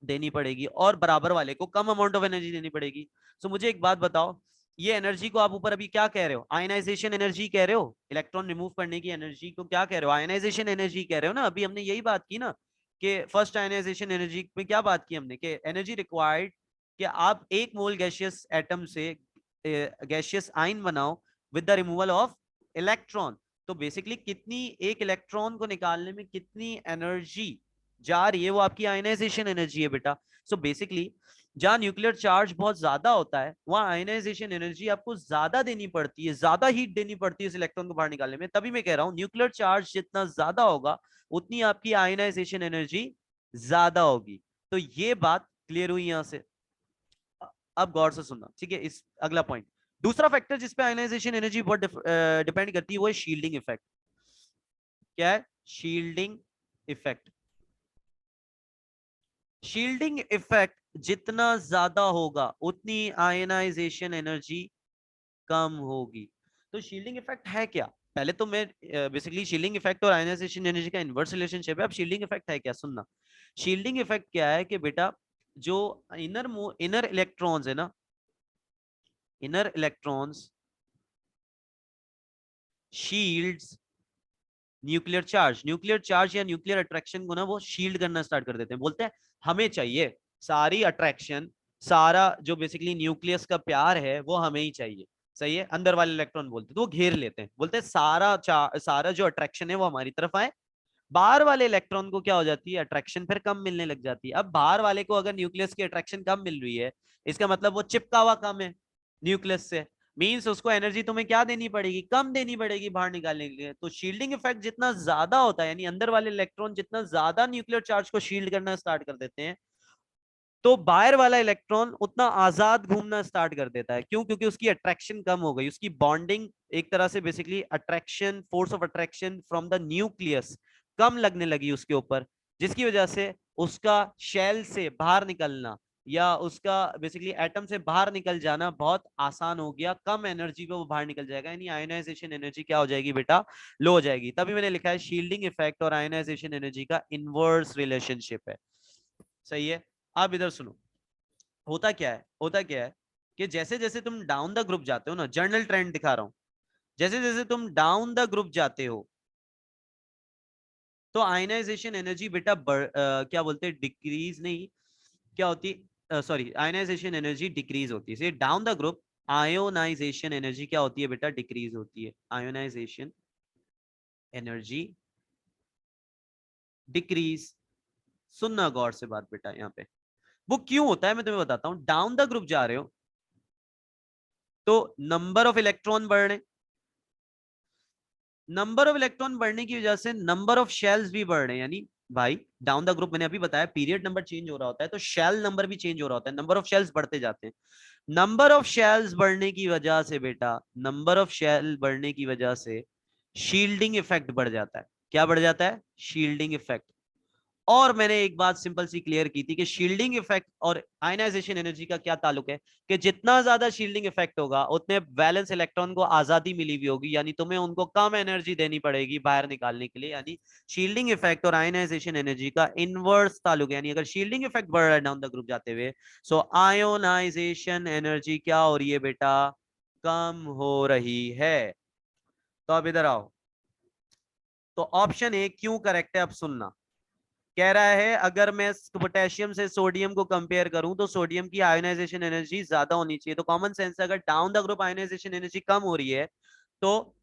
देनी पड़ेगी, और बराबर वाले को कम अमाउंट ऑफ एनर्जी देनी पड़ेगी। सो मुझे एक बात बताओ, ये एनर्जी को आप ऊपर अभी क्या कह रहे हो, आयनाइजेशन एनर्जी कह रहे हो, इलेक्ट्रॉन रिमूव करने की एनर्जी को क्या कह रहे हो, आयनाइजेशन एनर्जी कह रहे हो ना। अभी हमने यही बात की ना कि फर्स्ट आयनाइजेशन एनर्जी में क्या बात की हमने कि एनर्जी रिक्वायर्ड कि आप 1 मोल गैशियस एटम से गैशियस आयन बनाओ with the removal of electron. तो बेसिकली कितनी, एक इलेक्ट्रॉन को निकालने में कितनी एनर्जी जा रही है वो आपकी आयनाइजेशन एनर्जी है बेटा। सो बेसिकली जहां न्यूक्लियर चार्ज बहुत ज्यादा होता है वहां आयनाइजेशन एनर्जी आपको ज्यादा देनी पड़ती है, ज्यादा हीट देनी पड़ती है इस इलेक्ट्रॉन को बाहर निकालने में। तभी मैं कह रहा हूं न्यूक्लियर चार्ज जितना ज्यादा होगा उतनी आपकी आयनाइजेशन एनर्जी ज्यादा होगी। तो ये बात क्लियर हुई यहां से। अब गौर से सुनना, ठीक है, इस अगला पॉइंट, दूसरा फैक्टर जिसपे आयनाइजेशन एनर्जी बहुत डिपेंड करती है वो है शील्डिंग इफेक्ट। क्या है शील्डिंग इफेक्ट, शील्डिंग इफेक्ट जितना ज्यादा होगा उतनी आयनाइजेशन एनर्जी कम होगी। तो शील्डिंग इफेक्ट है क्या, पहले तो मैं बेसिकली शील्डिंग इफेक्ट और आयनाइजेशन एनर्जी का इनवर्स रिलेशनशिप है। अब शील्डिंग इफेक्ट है क्या, सुनना। शील्डिंग इफेक्ट क्या है कि बेटा जो इनर इलेक्ट्रॉन्स है ना, inner electrons shields nuclear charge या न्यूक्लियर अट्रैक्शन को ना वो शील्ड करना स्टार्ट कर देते हैं, बोलते हैं हमें चाहिए सारी अट्रैक्शन, सारा जो बेसिकली न्यूक्लियस का प्यार है वो हमें ही चाहिए। सही है, अंदर वाले इलेक्ट्रॉन बोलते, तो वो घेर लेते हैं, बोलते हैं सारा जो अट्रैक्शन है वो हमारी तरफ आए। बाहर वाले इलेक्ट्रॉन को क्या हो जाती है, अट्रैक्शन फिर कम मिलने लग जाती है। अब बाहर वाले को अगर न्यूक्लियस की अट्रैक्शन कम मिल रही है, इसका मतलब वो चिपका हुआ कम है न्यूक्लियस से, मींस उसको एनर्जी तुम्हें क्या देनी पड़ेगी, कम देनी पड़ेगी बाहर निकालने के लिए। तो शील्डिंग इफेक्ट जितना ज्यादा होता है, यानी अंदर वाले इलेक्ट्रॉन जितना ज्यादा न्यूक्लियर चार्ज को शील्ड करना स्टार्ट कर देते हैं, तो बाहर वाला इलेक्ट्रॉन उतना आजाद घूमना स्टार्ट कर देता है। क्यों? क्योंकि उसकी अट्रैक्शन कम हो गई, उसकी बॉन्डिंग एक तरह से basically attraction, force of attraction from the nucleus कम लगने लगी उसके ऊपर, जिसकी वजह से उसका शेल से बाहर निकलना या उसका बेसिकली एटम से बाहर निकल जाना बहुत आसान हो गया, कम एनर्जी पे वो बाहर निकल जाएगा, यानी आयोनाइजेशन एनर्जी क्या हो जाएगी बेटा, लो हो जाएगी। तभी मैंने लिखा है शील्डिंग इफेक्ट और आयोनाइजेशन एनर्जी का इनवर्स रिलेशनशिप है। सही है। अब इधर सुनो, होता क्या है कि जैसे जैसे तुम डाउन द ग्रुप जाते हो ना, जर्नल ट्रेंड दिखा रहा हूं, जैसे जैसे तुम डाउन द ग्रुप जाते हो तो आयनाइजेशन एनर्जी बेटा क्या बोलते हैं, डिक्रीज नहीं, क्या होती, सॉरी, आयनाइजेशन एनर्जी डिक्रीज होती है down the group. Ionisation energy क्या होती है बेटा, डिक्रीज होती है। आयोनाइजेशन एनर्जी डिक्रीज, सुनना गौर से बात बेटा यहाँ पे, वो क्यों होता है मैं तुम्हें बताता हूं। डाउन द ग्रुप जा रहे हो तो नंबर ऑफ इलेक्ट्रॉन बढ़ रहे, नंबर ऑफ इलेक्ट्रॉन बढ़ने की वजह से नंबर ऑफ शेल्स भी बढ़ रहे हैं, यानी भाई डाउन द ग्रुप मैंने अभी बताया पीरियड नंबर चेंज हो रहा होता है तो शेल नंबर भी चेंज हो रहा होता है, नंबर ऑफ शेल्स बढ़ते जाते हैं। नंबर ऑफ शेल्स बढ़ने की वजह से बेटा, नंबर ऑफ शेल बढ़ने की वजह से शील्डिंग इफेक्ट बढ़ जाता है। क्या बढ़ जाता है, शील्डिंग इफेक्ट। और मैंने एक बात सिंपल सी क्लियर की थी कि शील्डिंग इफेक्ट और आयनाइजेशन एनर्जी का क्या ताल्लुक है, कि जितना ज्यादा शील्डिंग इफेक्ट होगा उतने वैलेंस इलेक्ट्रॉन को आजादी मिली हुई होगी, यानी तुम्हें उनको कम एनर्जी देनी पड़ेगी बाहर निकालने के लिए। यानी शील्डिंग इफेक्ट और आयनाइजेशन एनर्जी का इनवर्स ताल्लुक है, यानी अगर शील्डिंग इफेक्ट बढ़ रहा है डाउन द ग्रुप जाते हुए, सो आयोनाइजेशन एनर्जी क्या हो रही है बेटा, कम हो रही है। तो अब इधर आओ, तो ऑप्शन ए क्यों करेक्ट है, अब सुनना। कह रहा है अगर मैं पोटेशियम से सोडियम को कंपेयर करूं तो सोडियम की आयोनाइजेशन एनर्जी ज्यादा होनी चाहिए, तो कॉमन सेंस अगर down the group ionisation energy कम हो रही है तो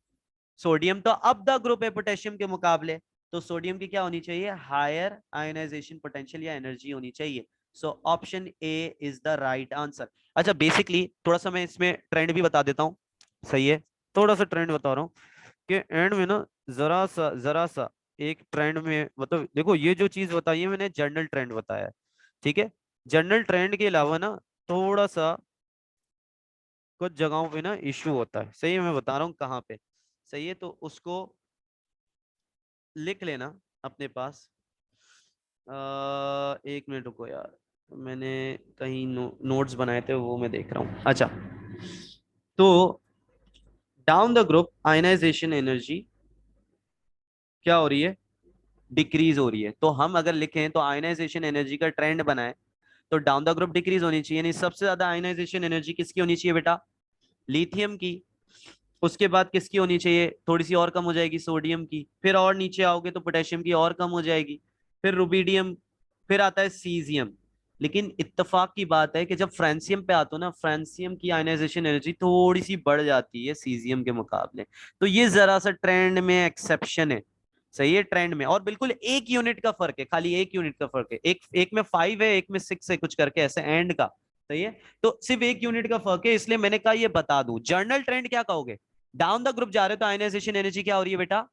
सोडियम तो अप द ग्रुप है पोटेशियम के मुकाबले, तो सोडियम की क्या होनी चाहिए, हायर आयोनाइजेशन पोटेंशियल या एनर्जी होनी चाहिए। So option A is the right answer. अच्छा बेसिकली थोड़ा सा मैं इसमें ट्रेंड भी बता देता हूँ, सही है, थोड़ा सा ट्रेंड बता रहा हूँ कि एंड में ना जरा सा एक ट्रेंड में, मतलब देखो ये जो चीज बताई है मैंने जनरल ट्रेंड बताया है, ठीक है। जनरल ट्रेंड के अलावा ना थोड़ा सा कुछ जगहों पे ना इश्यू होता है, सही है, मैं बता रहा हूँ कहाँ पे। सही है, तो उसको लिख लेना अपने पास। एक मिनट रुको यार, मैंने कहीं नोट्स बनाए थे वो मैं देख रहा हूँ। अच्छा, तो down the group ionization energy क्या हो रही है, डिक्रीज हो रही है। तो हम अगर लिखें तो आयनाइजेशन एनर्जी का ट्रेंड बनाए तो डाउन द ग्रुप डिक्रीज होनी चाहिए, यानी सबसे ज्यादा आयनाइजेशन एनर्जी किसकी होनी चाहिए बेटा, लिथियम की। उसके बाद किसकी होनी चाहिए, थोड़ी सी और कम हो जाएगी, सोडियम की। फिर और नीचे आओगे तो पोटेशियम की और कम हो जाएगी, फिर रुबिडियम, फिर आता है सीजियम। लेकिन इत्तेफाक की बात है कि जब फ्रांसियम पे आते हो ना, फ्रांसियम की आयनाइजेशन एनर्जी थोड़ी सी बढ़ जाती है सीजियम के मुकाबले। तो ये जरा सा ट्रेंड में एक्सेप्शन है, सही है, ट्रेंड में। और बिल्कुल एक यूनिट का फर्क है, खाली एक यूनिट का फर्क है, एक एक में 5 है, एक में 6 है, कुछ करके ऐसे एंड का। सही है, तो सिर्फ एक यूनिट का फर्क है, इसलिए मैंने कहा ये बता दूं। जर्नल ट्रेंड क्या कहोगे, डाउन द ग्रुप जा रहे हो तो आयनाइजेशन एनर्जी क्या हो रही है बेटा,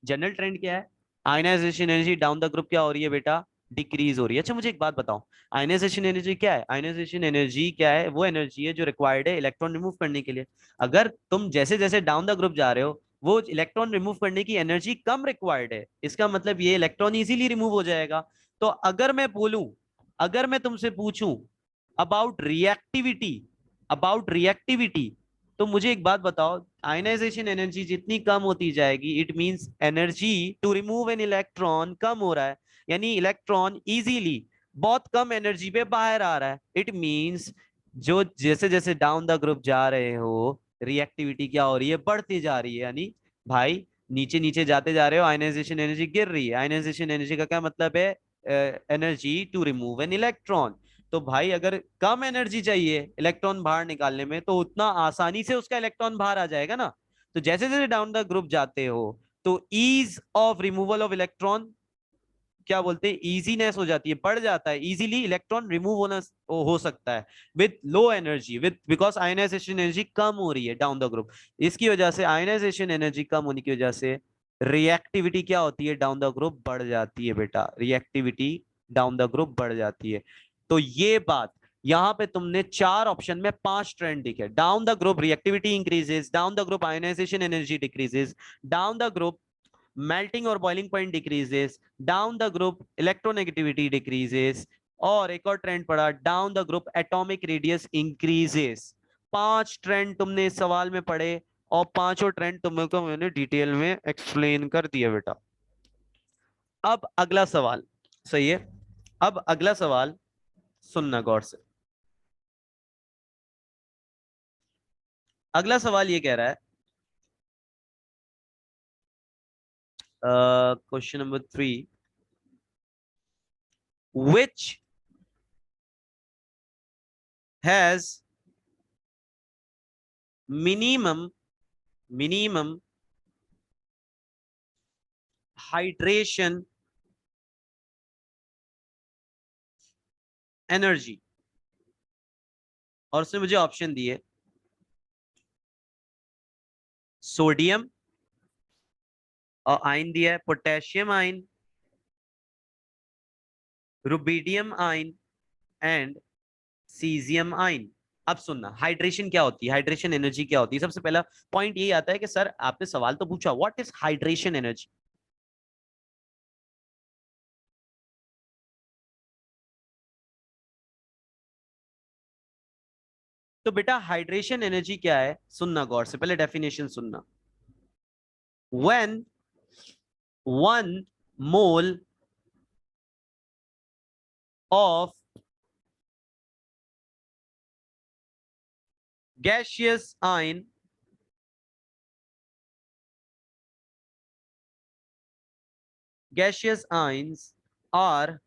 जनरल ट्रेंड क्या है, ionization energy down the group क्या हो रही है बेटा, डिक्रीज हो रही है। अच्छा मुझे एक बात बताओ, आयनाइजेशन एनर्जी क्या है, आयनाइजेशन एनर्जी क्या है, वो एनर्जी है जो रिक्वायर्ड है इलेक्ट्रॉन रिमूव करने के लिए। अगर तुम जैसे जैसे डाउन द ग्रुप जा रहे हो वो इलेक्ट्रॉन रिमूव करने की एनर्जी कम रिक्वायर्ड है, इसका मतलब ये इलेक्ट्रॉन इजीली रिमूव हो जाएगा। तो अगर मैं बोलूं, अगर मैं तुमसे पूछूं अबाउट रिएक्टिविटी, अबाउट रिएक्टिविटी, तो मुझे एक बात बताओ, आयनाइजेशन एनर्जी जितनी कम होती जाएगी it means energy to remove an electron कम हो रहा है, यानी इलेक्ट्रॉन इजीली बहुत कम एनर्जी पे बाहर आ रहा है। इट मींस जो जैसे जैसे डाउन द ग्रुप जा रहे हो रिएक्टिविटी क्या हो रही है, बढ़ती जा रही है, यानी भाई नीचे नीचे जाते जा रहे हो आयनाइजेशन एनर्जी गिर रही है। आयनाइजेशन एनर्जी का क्या मतलब है, energy to remove an electron. तो भाई अगर कम एनर्जी चाहिए इलेक्ट्रॉन बाहर निकालने में तो उतना आसानी से उसका इलेक्ट्रॉन बाहर आ जाएगा ना। तो जैसे जैसे डाउन द ग्रुप जाते हो तो ease of removal of electron, क्या बोलते हैं, इजीनेस हो जाती है, बढ़ जाता है, इजीली इलेक्ट्रॉन रिमूव होना हो सकता है with low energy, with because ionisation energy कम हो रही है डाउन द ग्रुप। इसकी वजह से आयनाइजेशन एनर्जी कम होने की वजह से रिएक्टिविटी क्या होती है डाउन द ग्रुप, बढ़ जाती है बेटा, रिएक्टिविटी डाउन द ग्रुप बढ़ जाती है। तो ये बात यहां पे तुमने चार ऑप्शन में पांच ट्रेंड दिखे, down the group reactivity increases, down the group ionization energy decreases, down the group melting or boiling point decreases, down the group electronegativity decreases, और एक और ट्रेंड पड़ा down the group atomic radius increases. पांच trend तुमने इस सवाल में पढ़े और पांचों ट्रेंड तुमको मैंने डिटेल में एक्सप्लेन कर दिया बेटा। अब अगला सवाल, सही है, अब अगला सवाल सुनना गौर से। अगला सवाल ये कह रहा है, question number 3, which has minimum hydration energy. और उसने मुझे ऑप्शन दिए सोडियम, और आयन दिया है potassium ion, rubidium ion and caesium ion. अब सुनना, हाइड्रेशन क्या होती है, हाइड्रेशन एनर्जी क्या होती है। सबसे पहला पॉइंट यही आता है कि सर आपने सवाल तो पूछा व्हाट इज हाइड्रेशन एनर्जी। तो बेटा हाइड्रेशन एनर्जी क्या है, सुनना गौर से, पहले डेफिनेशन सुनना। When 1 mole of gaseous ion gaseous ions are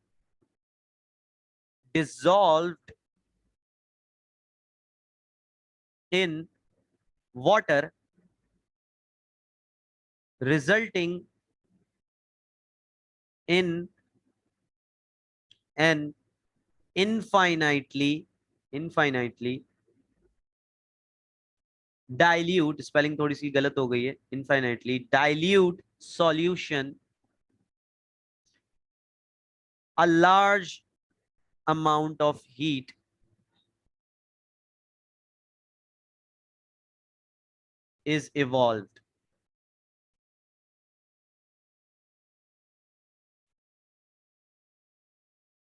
dissolved in water, resulting in an infinitely dilute, spelling थोड़ी सी गलत हो गई है, infinitely dilute solution, a large amount of heat is evolved।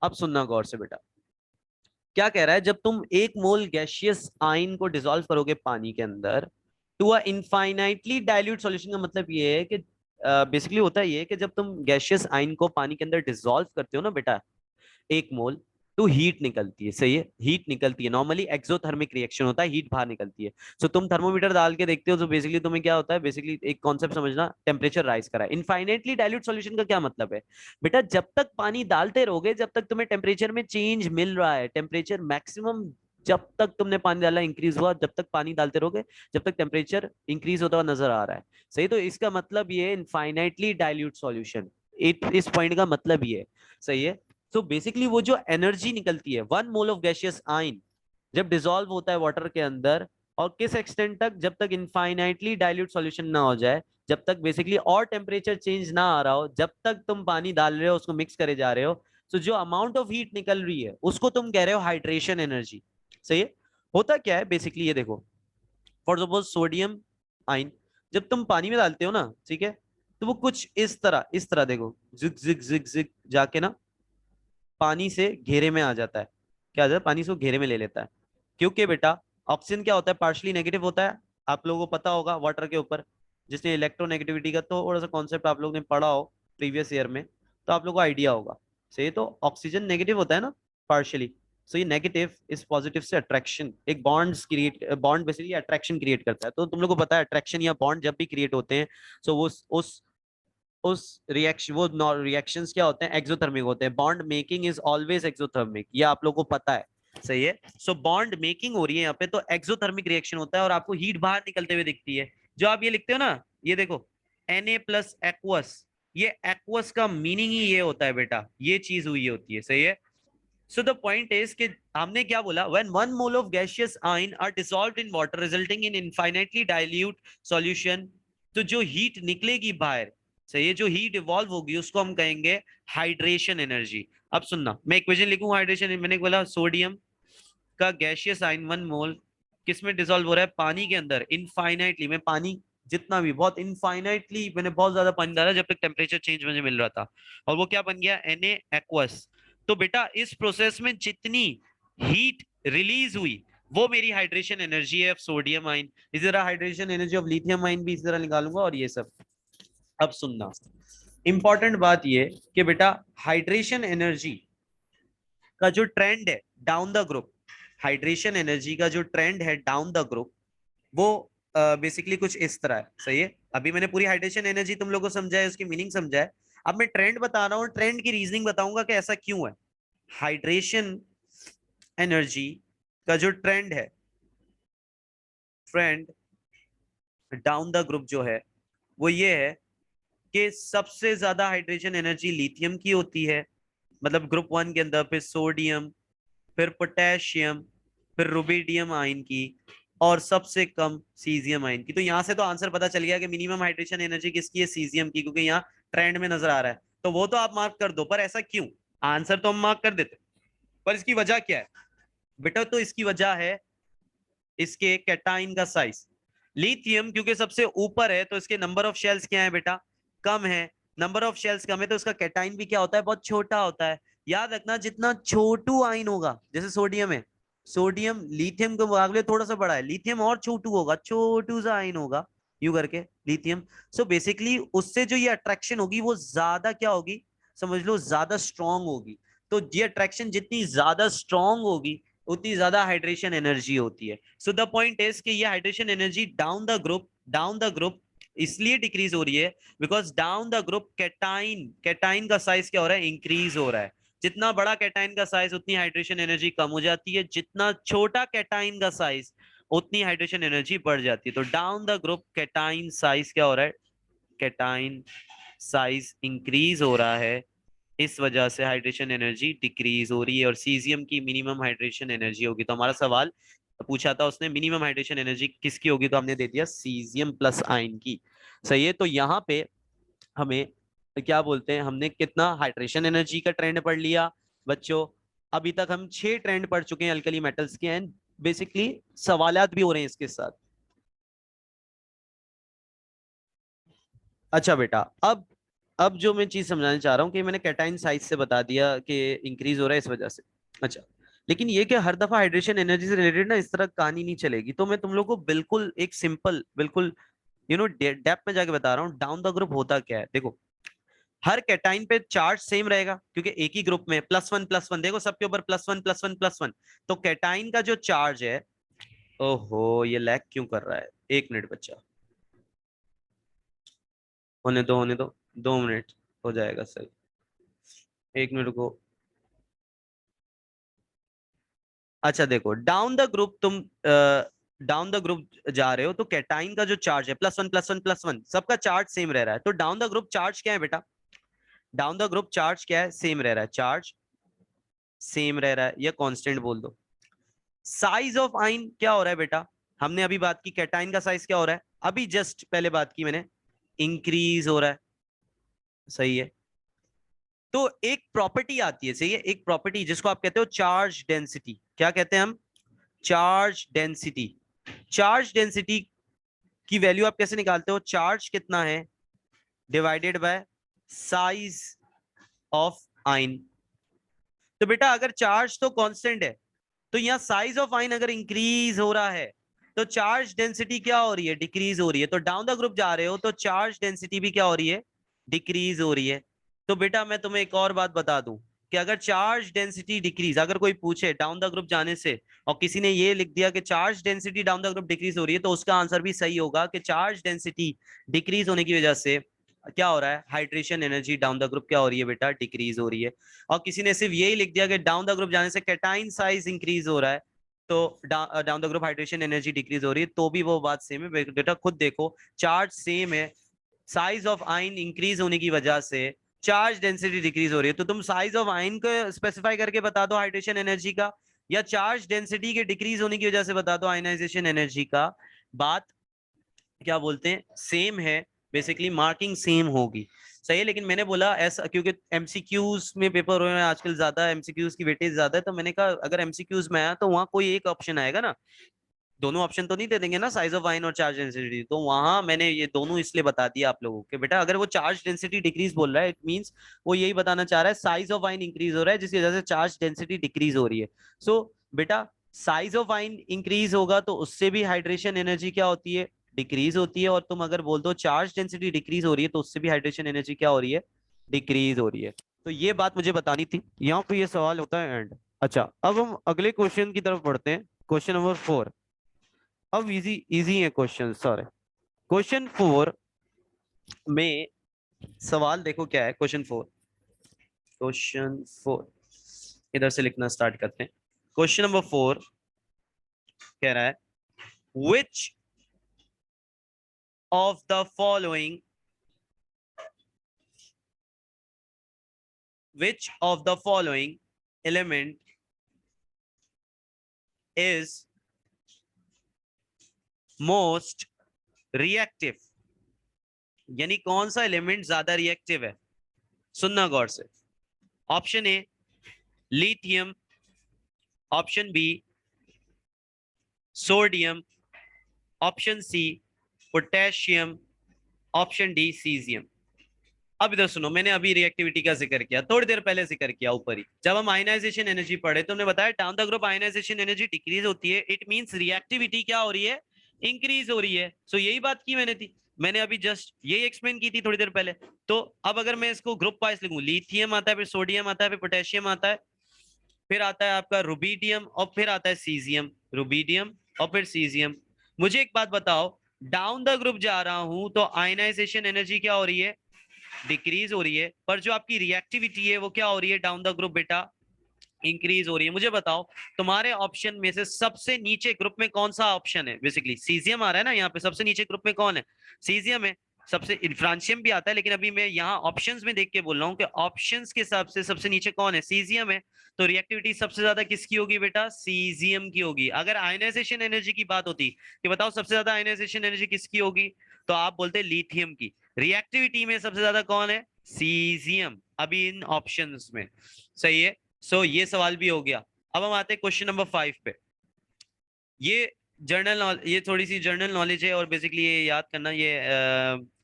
अब सुनना गौर से बेटा, क्या कह रहा है, जब तुम 1 मोल गैसियस आयन को डिसॉल्व करोगे पानी के अंदर to a infinitely dilute solution, का मतलब ये है कि बेसिकली होता है ये कि जब तुम गैसियस आयन को पानी के अंदर डिसॉल्व करते हो ना बेटा 1 मोल, तो हीट निकलती है, सही है, हीट निकलती है, नॉर्मली एक्सोथर्मिक रिएक्शन होता है, हीट बाहर निकलती है। सो तुम थर्मोमीटर डाल के देखते हो तो बेसिकली तुम्हें क्या होता है, बेसिकली एक कॉन्सेप्ट समझना, टेम्परेचर राइज करा है। इनफाइनाइटली डाइल्यूट सॉल्यूशन का क्या मतलब है बेटा, जब तक पानी डालते रहोगे जब तक तुम्हें टेम्परेचर में चेंज मिल रहा है, टेम्परेचर मैक्सिमम जब तक तुमने पानी डाला इंक्रीज हुआ, जब तक पानी डालते रहोगे जब तक टेम्परेचर इंक्रीज होता हुआ नजर आ रहा है, सही। तो इसका मतलब ये इनफाइनाइटली डाइल्यूट सॉल्यूशन, इस पॉइंट का मतलब ये है, सही है। तो बेसिकली वो जो एनर्जी निकलती है 1 मोल ऑफ गैसियस आयन जब डिसॉल्व होता है वाटर के अंदर, और किस एक्सटेंट तक, जब तक इनफाइनाइटली डाइल्यूट सॉल्यूशन ना हो जाए, जब तक बेसिकली और टेम्परेचर चेंज ना आ रहा हो, जब तक तुम पानी डाल रहे हो उसको मिक्स करे जा रहे हो, तो जो अमाउंट ऑफ हीट निकल रही है उसको तुम कह रहे हो हाइड्रेशन एनर्जी, सही है। होता क्या है बेसिकली ये देखो, फॉर सपोज सोडियम आयन जब तुम पानी में डालते हो ना, ठीक है, तो वो कुछ इस तरह देखो, जिग जिग जिग जिग जाके ना पानी से घेरे में आ जाता है, क्या आ जाता है, पानी से वो घेरे में ले लेता है। क्योंकि बेटा ऑक्सीजन क्या होता है, पार्शली नेगेटिव होता है, आप लोगों को पता होगा वाटर के ऊपर, जिसने इलेक्ट्रोनेगेटिविटी का थोड़ा सा कॉन्सेप्ट आप लोग ने पढ़ा हो प्रीवियस ईयर में, तो आप लोगों को आइडिया होगा, सही। तो ऑक्सीजन नेगेटिव होता है ना पार्शली, सो ये नेगेटिव इस पॉजिटिव से अट्रैक्शन, एक bonds create, bond basically attraction create करता है। तो तुम लोग को पता है अट्रैक्शन या बॉन्ड जब भी क्रिएट होते हैं, सो वो उस उस रिएक्शन, वो रिएक्शंस क्या होते हैं, एक्सोथर्मिक होते हैं। Bond making is always exothermic, ये आप लोगों को पता है, सही है। सो बॉन्ड मेकिंग हो रही है यहाँ पे, तो एक्सोथर्मिक रिएक्शन होता है और आपको हीट बाहर निकलते हुए दिखती है। जो आप ये लिखते हो ना, ये देखो Na प्लस एक्वस, ये एक्वस का मीनिंग ही ये होता है बेटा, ये चीज हुई होती है, सही है। So the point is कि हमने क्या बोला, when 1 mole of gaseous ion are dissolved in water resulting in infinitely dilute solution, तो जो हीट निकलेगी बाहर, सही है, जो हीट इवॉल्व होगी उसको हम कहेंगे हाइड्रेशन एनर्जी। अब सुनना, मैं इक्वेशन लिखूं हाइड्रेशन, मैंने बोला सोडियम का गैसियस आयन 1 मोल किस में डिसॉल्व हो रहा है, पानी के अंदर, इनफाइनाइटली। मैं पानी जितना भी, बहुत इनफाइनाइटली मैंने बहुत ज्यादा पानी डाला जब तक टेम्परेचर चेंज मुझे मिल रहा था, और वो क्या बन गया, Na एक्वस। तो बेटा इस प्रोसेस में जितनी हीट रिलीज हुई वो मेरी हाइड्रेशन एनर्जी है ऑफ सोडियम आयन। इसी तरह hydration energy of lithium ion भी इसी तरह निकालूंगा, और ये सब। अब सुनना, इंपॉर्टेंट बात ये कि बेटा हाइड्रेशन एनर्जी का जो ट्रेंड है down the group, hydration energy का जो ट्रेंड है डाउन द ग्रुप, वो बेसिकली कुछ इस तरह है, सही है। अभी मैंने पूरी हाइड्रेशन एनर्जी तुम लोगों को समझा है, उसकी मीनिंग समझा है। अब मैं ट्रेंड बता रहा हूँ, ट्रेंड की रीजनिंग बताऊंगा कि ऐसा क्यों है। हाइड्रेशन एनर्जी का जो ट्रेंड है, ट्रेंड डाउन द ग्रुप जो है, वो ये है कि सबसे ज्यादा हाइड्रेशन एनर्जी लिथियम की होती है, मतलब ग्रुप 1 के अंदर, फिर सोडियम, फिर पोटेशियम, फिर रुबिडियम आयन की, और सबसे कम सीजियम आयन की। तो यहां से तो आंसर पता चल गया कि मिनिमम हाइड्रेशन एनर्जी किसकी है, सीजियम की, क्योंकि यहाँ ट्रेंड में नजर आ रहा है। तो वो तो आप मार्क कर दो, पर ऐसा क्यों, आंसर तो हम मार्क कर देते, पर इसकी वजह क्या है बेटा, तो इसकी वजह है इसके कैटाइन का साइज। लिथियम क्योंकि सबसे ऊपर है तो इसके नंबर ऑफ शेल्स क्या है बेटा, कम है। नंबर ऑफ शेल्स कम है तो इसका कैटाइन भी क्या होता है, बहुत छोटा होता है। याद रखना, जितना छोटू आइन होगा, जैसे सोडियम है, सोडियम लिथियम के मुकाबले थोड़ा सा बड़ा है, लिथियम और छोटू होगा, छोटू सा आइन होगा, यू करके लिथियम। सो बेसिकली उससे जो ये अट्रैक्शन होगी वो ज्यादा क्या होगी, समझ लो ज्यादा स्ट्रांग होगी। तो ये अट्रैक्शन जितनी ज्यादा स्ट्रांग होगी उतनी ज्यादा हाइड्रेशन एनर्जी होती है। सो द पॉइंट इज कि ये hydration energy down the group इसलिए डिक्रीज हो रही है because down the group cation, cation का साइज क्या हो रहा है, इंक्रीज हो रहा है। जितना बड़ा कैटाइन का साइज उतनी हाइड्रेशन एनर्जी कम हो जाती है, जितना छोटा कैटाइन का साइज उतनी हाइड्रेशन एनर्जी बढ़ जाती है। तो down the group cation size क्या हो रहा है, कैटाइन साइज इंक्रीज हो रहा है, इस वजह से हाइड्रेशन एनर्जी डिक्रीज हो रही है, और सीजियम की मिनिमम हाइड्रेशन एनर्जी होगी। तो हमारा सवाल पूछा था उसने मिनिमम हाइड्रेशन एनर्जी किसकी होगी, तो हमने दे दिया सीजियम प्लस आयन की, सही है। तो यहाँ पे हमें क्या बोलते हैं, हमने कितना हाइड्रेशन एनर्जी का ट्रेंड पढ़ लिया बच्चों। अभी तक हम 6 ट्रेंड पढ़ चुके हैं अल्कली मेटल्स के, एंड बेसिकली सवालात भी हो रहे हैं इसके साथ। अच्छा बेटा, अब जो मैं चीज समझाना चाह रहा हूँ कि मैंने कैटाइन साइज से बता दिया कि इंक्रीज हो रहा है इस वजह से। अच्छा, लेकिन ये कि हर दफा हाइड्रेशन एनर्जी से रिलेटेड ना इस तरह कहानी नहीं चलेगी। तो मैं तुम लोग को बिल्कुल एक सिंपल, बिल्कुल डेप्थ में जाके बता रहा हूँ। डाउन द ग्रुप होता क्या है, देखो हर कैटाइन पे चार्ज सेम रहेगा क्योंकि एक ही ग्रुप में +1 +1, देखो सबके ऊपर +1 +1 +1। तो कैटाइन का जो चार्ज है, ओहो ये लैग क्यों कर रहा है, 1 मिनट बच्चा, होने दो होने दो, 2 मिनट हो जाएगा सही, 1 मिनट को। अच्छा देखो, डाउन द ग्रुप तुम डाउन द ग्रुप जा रहे हो तो कैटाइन का जो चार्ज है +1 +1 +1, सबका चार्ज सेम रह रहा है। तो डाउन द ग्रुप चार्ज क्या है बेटा, डाउन द ग्रुप चार्ज क्या है, सेम रह रहा है, चार्ज सेम रह रहा है, या कांस्टेंट बोल दो। साइज ऑफ आइन क्या हो रहा है बेटा, हमने अभी बात की कैटाइन का साइज क्या हो रहा है, अभी जस्ट पहले बात की मैंने, इंक्रीज हो रहा है, सही है। तो एक प्रॉपर्टी आती है, सही है, एक प्रॉपर्टी जिसको आप कहते हो चार्ज डेंसिटी। क्या कहते हैं हम, चार्ज डेंसिटी। चार्ज डेंसिटी की वैल्यू आप कैसे निकालते हो, चार्ज कितना है डिवाइडेड बाय साइज ऑफ आइन। तो बेटा अगर चार्ज तो कांस्टेंट है, तो यहाँ साइज ऑफ आइन अगर इंक्रीज हो रहा है तो चार्ज डेंसिटी क्या हो रही है, डिक्रीज हो रही है। तो डाउन द ग्रुप जा रहे हो तो चार्ज डेंसिटी भी क्या हो रही है, डिक्रीज हो रही है। तो बेटा मैं तुम्हें एक और बात बता दूं कि अगर चार्ज डेंसिटी डिक्रीज, अगर कोई पूछे डाउन द ग्रुप जाने से और किसी ने ये लिख दिया कि charge density down the group decrease हो रही है, तो उसका आंसर भी सही होगा कि चार्ज डेंसिटी डिक्रीज होने की वजह से क्या हो रहा है, hydration energy down the group क्या हो रही है बेटा, डिक्रीज हो रही है। और किसी ने सिर्फ यही लिख दिया कि डाउन द ग्रुप जाने से कैटाइन साइज इंक्रीज हो रहा है, तो down the group hydration energy decrease हो रही है, तो भी वो बात सेम है बेटा। खुद देखो चार्ज सेम है, साइज ऑफ आयन इंक्रीज होने की वजह से चार्ज डेंसिटी डिक्रीज हो रही है, तो तुम साइज ऑफ आयन को स्पेसिफाई करके बता दो हाइड्रेशन एनर्जी का, या चार्ज डेंसिटी के डिक्रीज होने की वजह से बता दो आयनाइजेशन एनर्जी का। बात क्या बोलते हैं, सेम है, बेसिकली मार्किंग सेम होगी। सही है, लेकिन मैंने बोला ऐसा क्योंकि एमसीक्यूज में पेपर हुए हैं आजकल, ज्यादा एमसीक्यूज की वेटेज ज्यादा है, तो मैंने कहा अगर एमसीक्यूज में आया तो वहां कोई एक ऑप्शन आएगा ना, दोनों ऑप्शन तो नहीं दे देंगे ना, साइज ऑफ आयन और चार्ज डेंसिटी, तो वहां मैंने ये दोनों इसलिए बता दिया आप लोगों के बेटा, अगर वो चार्ज डेंसिटी डिक्रीज बोल रहा है इट मींस वो यही बताना चाह रहा है साइज ऑफ आयन इंक्रीज हो रहा है जिसकी वजह से चार्ज डेंसिटी डिक्रीज हो रही है। सो बेटा साइज ऑफ आयन इंक्रीज होगा तो उससे भी हाइड्रेशन एनर्जी क्या होती है, डिक्रीज होती है, और तुम अगर बोल दो चार्ज डेंसिटी डिक्रीज हो रही है तो उससे भी हाइड्रेशन एनर्जी क्या हो रही है, डिक्रीज हो रही है। तो ये बात मुझे बतानी थी, यहाँ पे ये सवाल होता है एंड। अच्छा अब हम अगले क्वेश्चन की तरफ बढ़ते हैं, क्वेश्चन नंबर 4। अब इजी इजी है क्वेश्चन सारे। क्वेश्चन 4 में सवाल देखो क्या है, क्वेश्चन 4 इधर से लिखना स्टार्ट करते हैं। क्वेश्चन नंबर 4 कह रहा है which of the following which of the following element is most reactive, यानी कौन सा एलिमेंट ज्यादा रिएक्टिव है। सुनना गौर से, option A lithium, option B sodium, option C potassium, option D caesium. अब इधर सुनो, मैंने अभी रिएक्टिविटी का जिक्र किया, थोड़ी देर पहले जिक्र किया ऊपर ही, जब हम आयनाइजेशन एनर्जी पढ़े तो हमने बताया down the group ionization energy decrease होती है, इट मींस रिएक्टिविटी क्या हो रही है, इंक्रीज हो रही है। सो यही बात की मैंने अभी जस्ट यही एक्सप्लेन की थी थोड़ी देर पहले। तो अब अगर मैं इसको ग्रुप वाइज लिखूं, लिथियम आता है, फिर सोडियम आता है, फिर पोटेशियम आता है, फिर आता है आपका रुबीडियम, और फिर आता है सीजियम, रुबीडियम और फिर सीजियम। मुझे एक बात बताओ, डाउन द ग्रुप जा रहा हूं तो आयनाइजेशन एनर्जी क्या हो रही है, डिक्रीज हो रही है, पर जो आपकी रिएक्टिविटी है वो क्या हो रही है डाउन द ग्रुप बेटा, इंक्रीज हो रही है। मुझे बताओ तुम्हारे ऑप्शन में से सबसे नीचे ग्रुप में कौन सा ऑप्शन है, बेसिकली सीजियम आ रहा है ना यहाँ पे, सबसे नीचे ग्रुप में कौन है, सीजियम है। सबसे फ्रांसियम भी आता है, लेकिन अभी मैं यहाँ ऑप्शंस में देख के बोल रहा हूँ कि ऑप्शंस के हिसाब से सबसे नीचे कौन है, सीजियम है। तो रिएक्टिविटी सबसे ज्यादा किसकी होगी बेटा, सीजियम की होगी। अगर आयनाइजेशन एनर्जी की बात होती कि बताओ सबसे ज्यादा आयनाइजेशन एनर्जी किसकी होगी, तो आप बोलते लिथियम की। रिएक्टिविटी में सबसे ज्यादा कौन है, सीजियम, अभी इन ऑप्शंस में। सही है, ये सवाल भी हो गया। अब हम आते हैं क्वेश्चन नंबर 5 पे। ये ये थोड़ी सी जनरल नॉलेज है, और बेसिकली ये याद करना, ये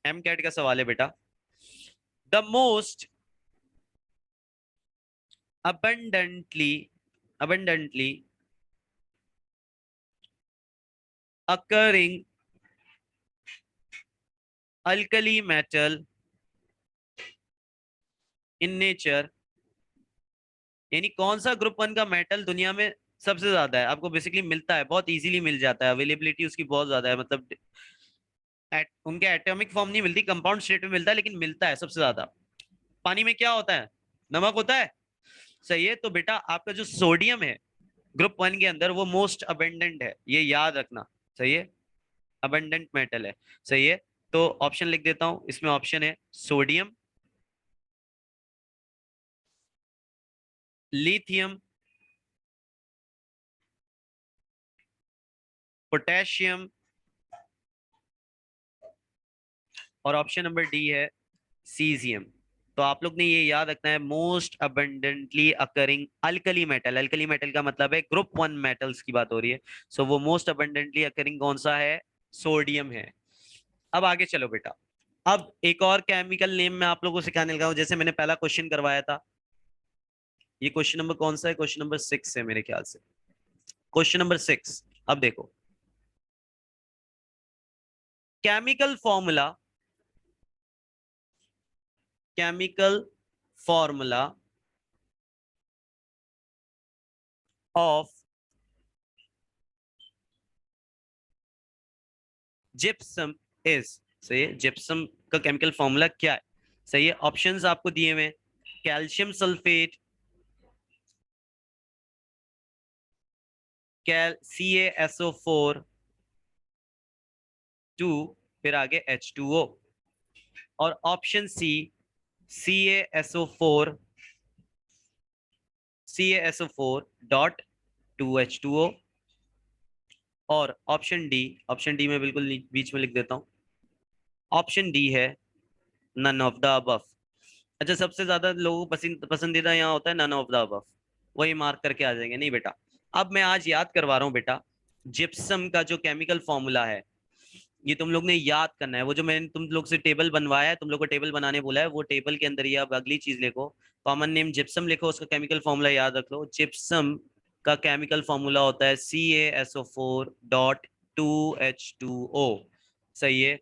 एम कैट का सवाल है बेटा। The most abundantly occurring alkali metal in nature, यानी कौन सा ग्रुप 1 का मेटल दुनिया में सबसे ज्यादा है, आपको बेसिकली मिलता है, बहुत इजीली मिल जाता है, अवेलेबिलिटी उसकी बहुत ज्यादा है, मतलब उनके एटॉमिक फॉर्म नहीं मिलती, कंपाउंड स्टेट में मिलता है, लेकिन मिलता है सबसे ज्यादा। पानी में क्या होता है, नमक होता है। सही है, तो बेटा आपका जो सोडियम है ग्रुप 1 के अंदर वो मोस्ट अबेंडेंट है, ये याद रखना। सही है, अबेंडेंट मेटल है। सही है, तो ऑप्शन लिख देता हूं, इसमें ऑप्शन है सोडियम, लिथियम, पोटेशियम, और ऑप्शन नंबर डी है सीजियम। तो आप लोग ने ये याद रखना है, most abundantly occurring alkali metal, alkali metal का मतलब है ग्रुप 1 मेटल्स की बात हो रही है। सो वो मोस्ट अबंडेंटली अकरिंग कौन सा है, सोडियम है। अब आगे चलो बेटा, अब एक और केमिकल नेम मैं आप लोगों को सिखाने लगा हूं, जैसे मैंने पहला क्वेश्चन करवाया था। ये क्वेश्चन नंबर कौन सा है, क्वेश्चन नंबर 6 है मेरे ख्याल से, क्वेश्चन नंबर 6। अब देखो, chemical formula, chemical formula of gypsum is, से जिप्सम का केमिकल फॉर्मूला क्या है? सही है, ऑप्शंस आपको दिए हुए, कैल्शियम सल्फेट, CaSO4 2, फिर आगे H2O, और option C CaSO4 dot 2H2O, और ऑप्शन डी में बिल्कुल बीच में लिख देता हूं, ऑप्शन डी है नन ऑफ द अबव। अच्छा, सबसे ज्यादा लोगों को पसंदीदा यहाँ होता है नन ऑफ द अबव, वही मार्क करके आ जाएंगे। नहीं बेटा, अब मैं आज याद करवा रहा हूँ बेटा, जिप्सम का जो केमिकल फॉर्मूला है ये तुम लोग ने याद करना है। वो जो मैंने तुम लोग से टेबल बनवाया है, तुम लोग को टेबल बनाने बोला है, वो टेबल के अंदर ही अब अगली चीज लिखो, कॉमन नेम जिप्सम लिखो, उसका केमिकल फॉर्मूला याद रख लो। जिप्सम का केमिकल फॉर्मूला होता है CaSO4 डॉट 2H2O। सही है,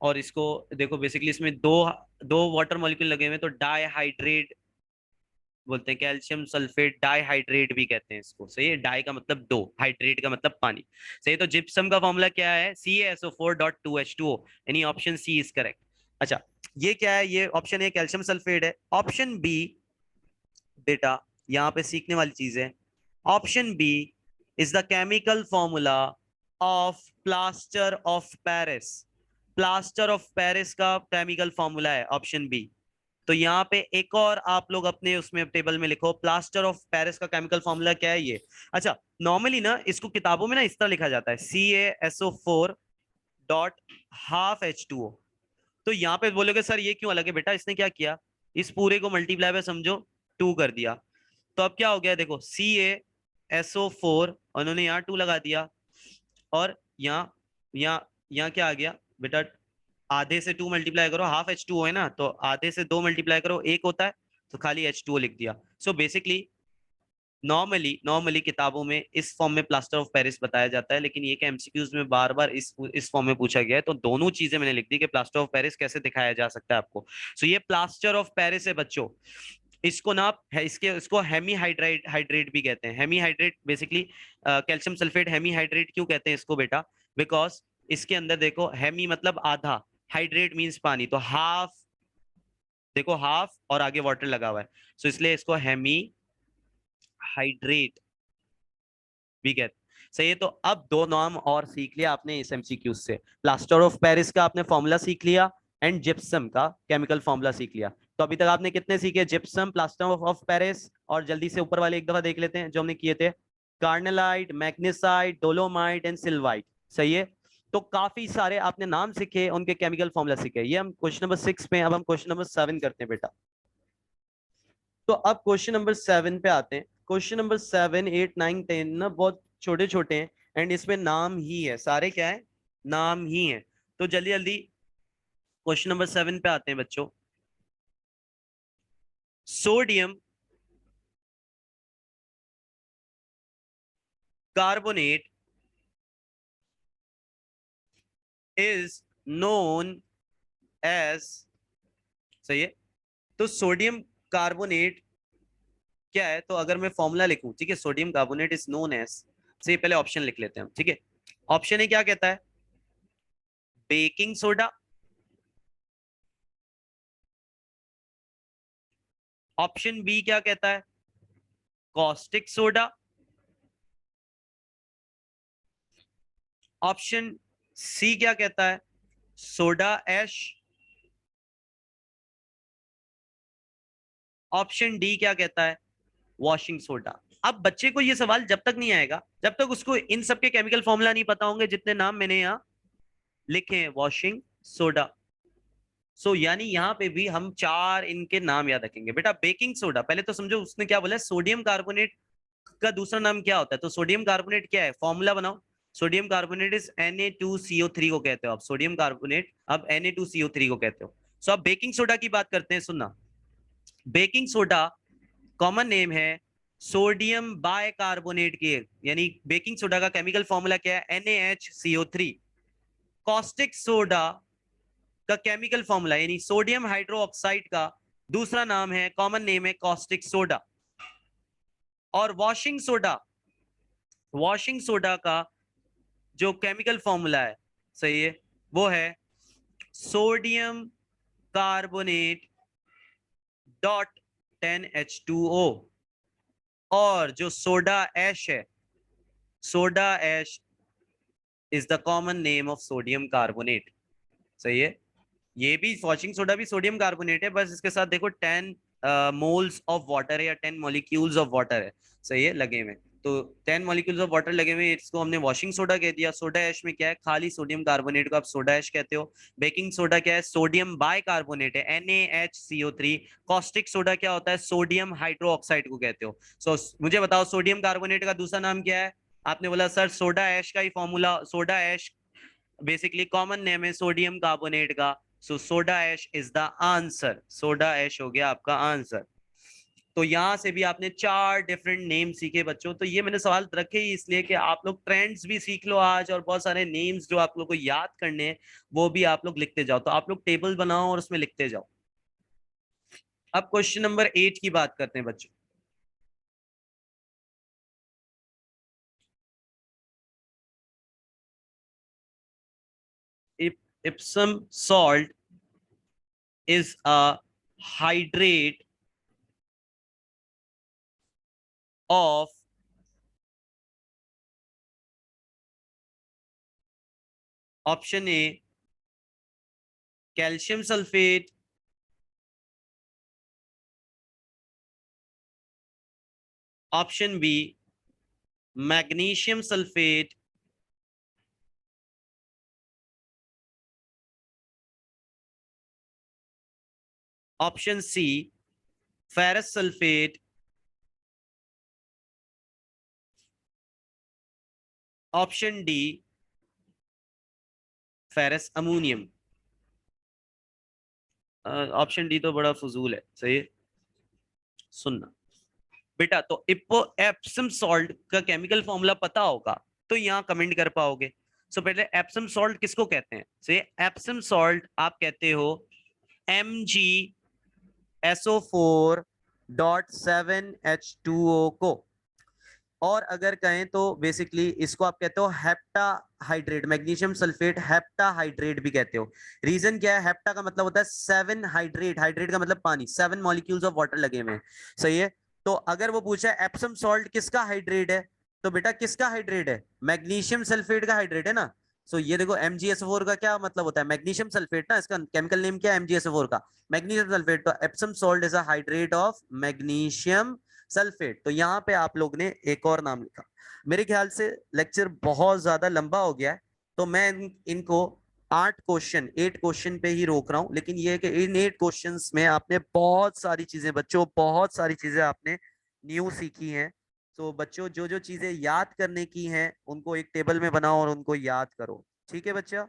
और इसको देखो, बेसिकली इसमें दो दो वाटर मॉलिक्यूल लगे हुए हैं, तो डाईहाइड्रेट बोलते हैं, कैल्शियम सल्फेट डाईहाइड्रेट भी कहते हैं इसको। सही है, डाई का मतलब दो, हाइड्रेट का मतलब पानी। सही है, तो जिप्सम का फॉर्मूला क्या है? CaSO4.2H2O, यानी ऑप्शन सी इज करेक्ट। अच्छा, ये क्या है? ये ऑप्शन ए कैल्शियम सल्फेट है। ऑप्शन बी बेटा, यहाँ पे सीखने वाली चीज है, option B is the chemical formula of plaster of Paris. Plaster of Paris का केमिकल फॉर्मूला है ऑप्शन बी। तो यहाँ पे एक और आप लोग अपने उसमें टेबल में लिखो, प्लास्टर ऑफ पेरिस का केमिकल फॉर्मूला क्या है ये। अच्छा, नॉर्मली ना इसको किताबों में ना इस तरह लिखा जाता है, CaSO4 डॉट हाफ H2O। तो यहाँ पे बोलोगे सर ये क्यों अलग है? बेटा इसने क्या किया, इस पूरे को मल्टीप्लाई पे समझो 2 कर दिया, तो अब क्या हो गया देखो, CaSO4 उन्होंने यहाँ 2 लगा दिया, और यहाँ यहाँ यहाँ क्या आ गया बेटा, आधे से 2 मल्टीप्लाई करो, हाफ H2O है ना, तो आधे से 2 मल्टीप्लाई करो 1 होता है, तो खाली H2O लिख दिया। सो बेसिकली नॉर्मली किताबों में इस फॉर्म में प्लास्टर ऑफ पेरिस बताया जाता है, लेकिन ये कि एमसीक्यूज में बार बार इस फॉर्म में पूछा गया है, तो दोनों चीजें मैंने लिख दी कि प्लास्टर ऑफ पेरिस कैसे दिखाया जा सकता है आपको। सो ये प्लास्टर ऑफ पेरिस है बच्चों। इसको ना है, इसको हेमी हाइड्रेट भी कहते हैं। Hemi hydrate basically calcium sulphate hemi hydrate क्यों कहते हैं इसको बेटा? बिकॉज इसके अंदर देखो, हेमी मतलब आधा, हाइड्रेट मींस पानी, तो हाफ, देखो हाफ और आगे वाटर लगा हुआ है, सो इसलिए इसको हेमी हाइड्रेट भी कहते हैं। सही है, तो अब दो नाम और सीख लिया आपने इस एमसीक्यूज से, प्लास्टर ऑफ पेरिस का आपने फॉर्मूला सीख लिया, एंड जिप्सम का केमिकल फॉर्मूला सीख लिया। तो अभी तक आपने कितने सीखे? जिप्सम, प्लास्टर ऑफ पेरिस, और जल्दी से ऊपर वाले एक दफा देख लेते हैं जो हमने किए थे, कार्नेलाइट, मैग्नेसाइट, डोलोमाइट एंड सिल्वाइट। सही है, तो काफी सारे आपने नाम सीखे, उनके केमिकल फॉर्मूला सीखे। ये हम क्वेश्चन नंबर 6 में, अब हम क्वेश्चन नंबर 7 करते हैं बेटा। तो अब क्वेश्चन नंबर 7 पे आते हैं। क्वेश्चन नंबर 7, 8, 9, 10 ना बहुत छोटे छोटे हैं, एंड इसमें नाम ही है, सारे क्या है? नाम ही है। तो जल्दी जल्दी क्वेश्चन नंबर 7 पे आते हैं बच्चों। Sodium carbonate is known as, सही है, तो सोडियम कार्बोनेट क्या है? तो अगर मैं फॉर्मूला लिखूं, ठीक है, sodium carbonate is known as, से पहले ऑप्शन लिख लेते हैं हम, ठीक है। ऑप्शन ए क्या कहता है? Baking soda. ऑप्शन बी क्या कहता है? Caustic soda. ऑप्शन सी क्या कहता है? सोडा ऐश। ऑप्शन डी क्या कहता है? Washing soda. अब बच्चे को ये सवाल जब तक नहीं आएगा जब तक उसको इन सब के केमिकल फॉर्मूला नहीं पता होंगे जितने नाम मैंने यहाँ लिखे हैं, वॉशिंग सोडा। यानी यहाँ पे भी हम 4 इनके नाम याद रखेंगे बेटा। बेकिंग सोडा, पहले तो समझो उसने क्या बोला, सोडियम कार्बोनेट का दूसरा नाम क्या होता है? तो सोडियम कार्बोनेट क्या है, फॉर्मूला बनाओ। सोडियम कार्बोनेट इज Na2CO3 को कहते हो आप, सोडियम कार्बोनेट अब Na2CO3 को कहते हो। सो अब बेकिंग सोडा की बात करते हैं, सुनना। बेकिंग सोडा कॉमन नेम है सोडियम बाइकार्बोनेट के, यानी बेकिंग सोडा का केमिकल फॉर्मूला क्या है? NaHCO3। कॉस्टिक सोडा का केमिकल फॉर्मूला यानी सोडियम हाइड्रोक्साइड का दूसरा नाम है, कॉमन नेम है कॉस्टिक सोडा। और वॉशिंग सोडा का जो केमिकल फॉर्मूला है, सही है, वो है सोडियम कार्बोनेट डॉट 10H2O। और जो सोडा ऐश है, soda ash is the common name of sodium carbonate. सही है, ये भी वॉशिंग सोडा भी सोडियम कार्बोनेट है, बस इसके साथ देखो 10 मोल्स ऑफ वाटर है या 10 मॉलिक्यूल्स ऑफ वाटर है। सही है, लगे हुए। तो 10 मॉलिक्यूल्स ऑफ वाटर लगे हुए, इसको हमने वॉशिंग सोडा कह दिया। सोडा ऐश में क्या है, खाली सोडियम कार्बोनेट को आप सोडा ऐश कहते हो। बेकिंग सोडा क्या है, सोडियम बाई कार्बोनेट है, NaHCO3। कॉस्टिक सोडा क्या होता है, सोडियम हाइड्रोक्साइड को कहते हो। मुझे बताओ सोडियम कार्बोनेट का दूसरा नाम क्या है। आपने बोला सर सोडा ऐश का ही formula, soda ash basically common name है सोडियम कार्बोनेट का। So soda ash is the answer, soda ash हो गया आपका आंसर। तो यहां से भी आपने 4 डिफरेंट नेम सीखे बच्चों। तो ये मैंने सवाल रखे ही इसलिए कि आप लोग ट्रेंड्स भी सीख लो आज, और बहुत सारे नेम्स जो आप लोग को याद करने हैं वो भी आप लोग लिखते जाओ। तो आप लोग टेबल बनाओ और उसमें लिखते जाओ। अब क्वेश्चन नंबर 8 की बात करते हैं बच्चों। Epsom salt is a hydrate of option A calcium sulfate, option B magnesium sulfate, option C ferrous sulfate, option D ferrous ammonium. Option D तो बड़ा फजूल है। सही है, सुनना बेटा। तो एप्सम सॉल्ट का केमिकल फॉर्मूला पता होगा तो यहाँ कमेंट कर पाओगे। सो पहले एप्सम सॉल्ट किसको कहते हैं। सो ये एप्सम सॉल्ट आप कहते हो MgSO4.7H2O को। और अगर कहें तो बेसिकली इसको आप कहते हो hepta hydrate, magnesium sulphate hepta hydrate भी कहते हो। रीजन क्या है, हेप्टा का मतलब होता है 7 हाइड्रेट, हाइड्रेट का मतलब पानी, 7 मॉलिक्यूल्स ऑफ वाटर लगे हुए हैं। सही है, तो अगर वो पूछा है एप्सम सॉल्ट किसका हाइड्रेट है, तो बेटा किसका हाइड्रेट है, मैग्नीशियम सल्फेट का हाइड्रेट है ना। सो ये देखो MgSO4 का क्या मतलब होता है, मैग्नीशियम सल्फेट ना, इसका केमिकल नेम क्या है MgSO4 का, मैग्नीशियम सल्फेट। तो Epsom salt is a hydrate of magnesium sulphate. तो यहाँ पे आप लोग ने एक और नाम लिखा। मेरे ख्याल से लेक्चर बहुत ज्यादा लंबा हो गया है, तो मैं इनको 8 क्वेश्चन पे ही रोक रहा हूं। लेकिन ये है कि इन 8 क्वेश्चंस में आपने बहुत सारी चीजें बच्चों, बहुत सारी चीजें आपने न्यू सीखी हैं। तो बच्चों जो जो चीजें याद करने की हैं उनको एक टेबल में बनाओ और उनको याद करो। ठीक है बच्चा।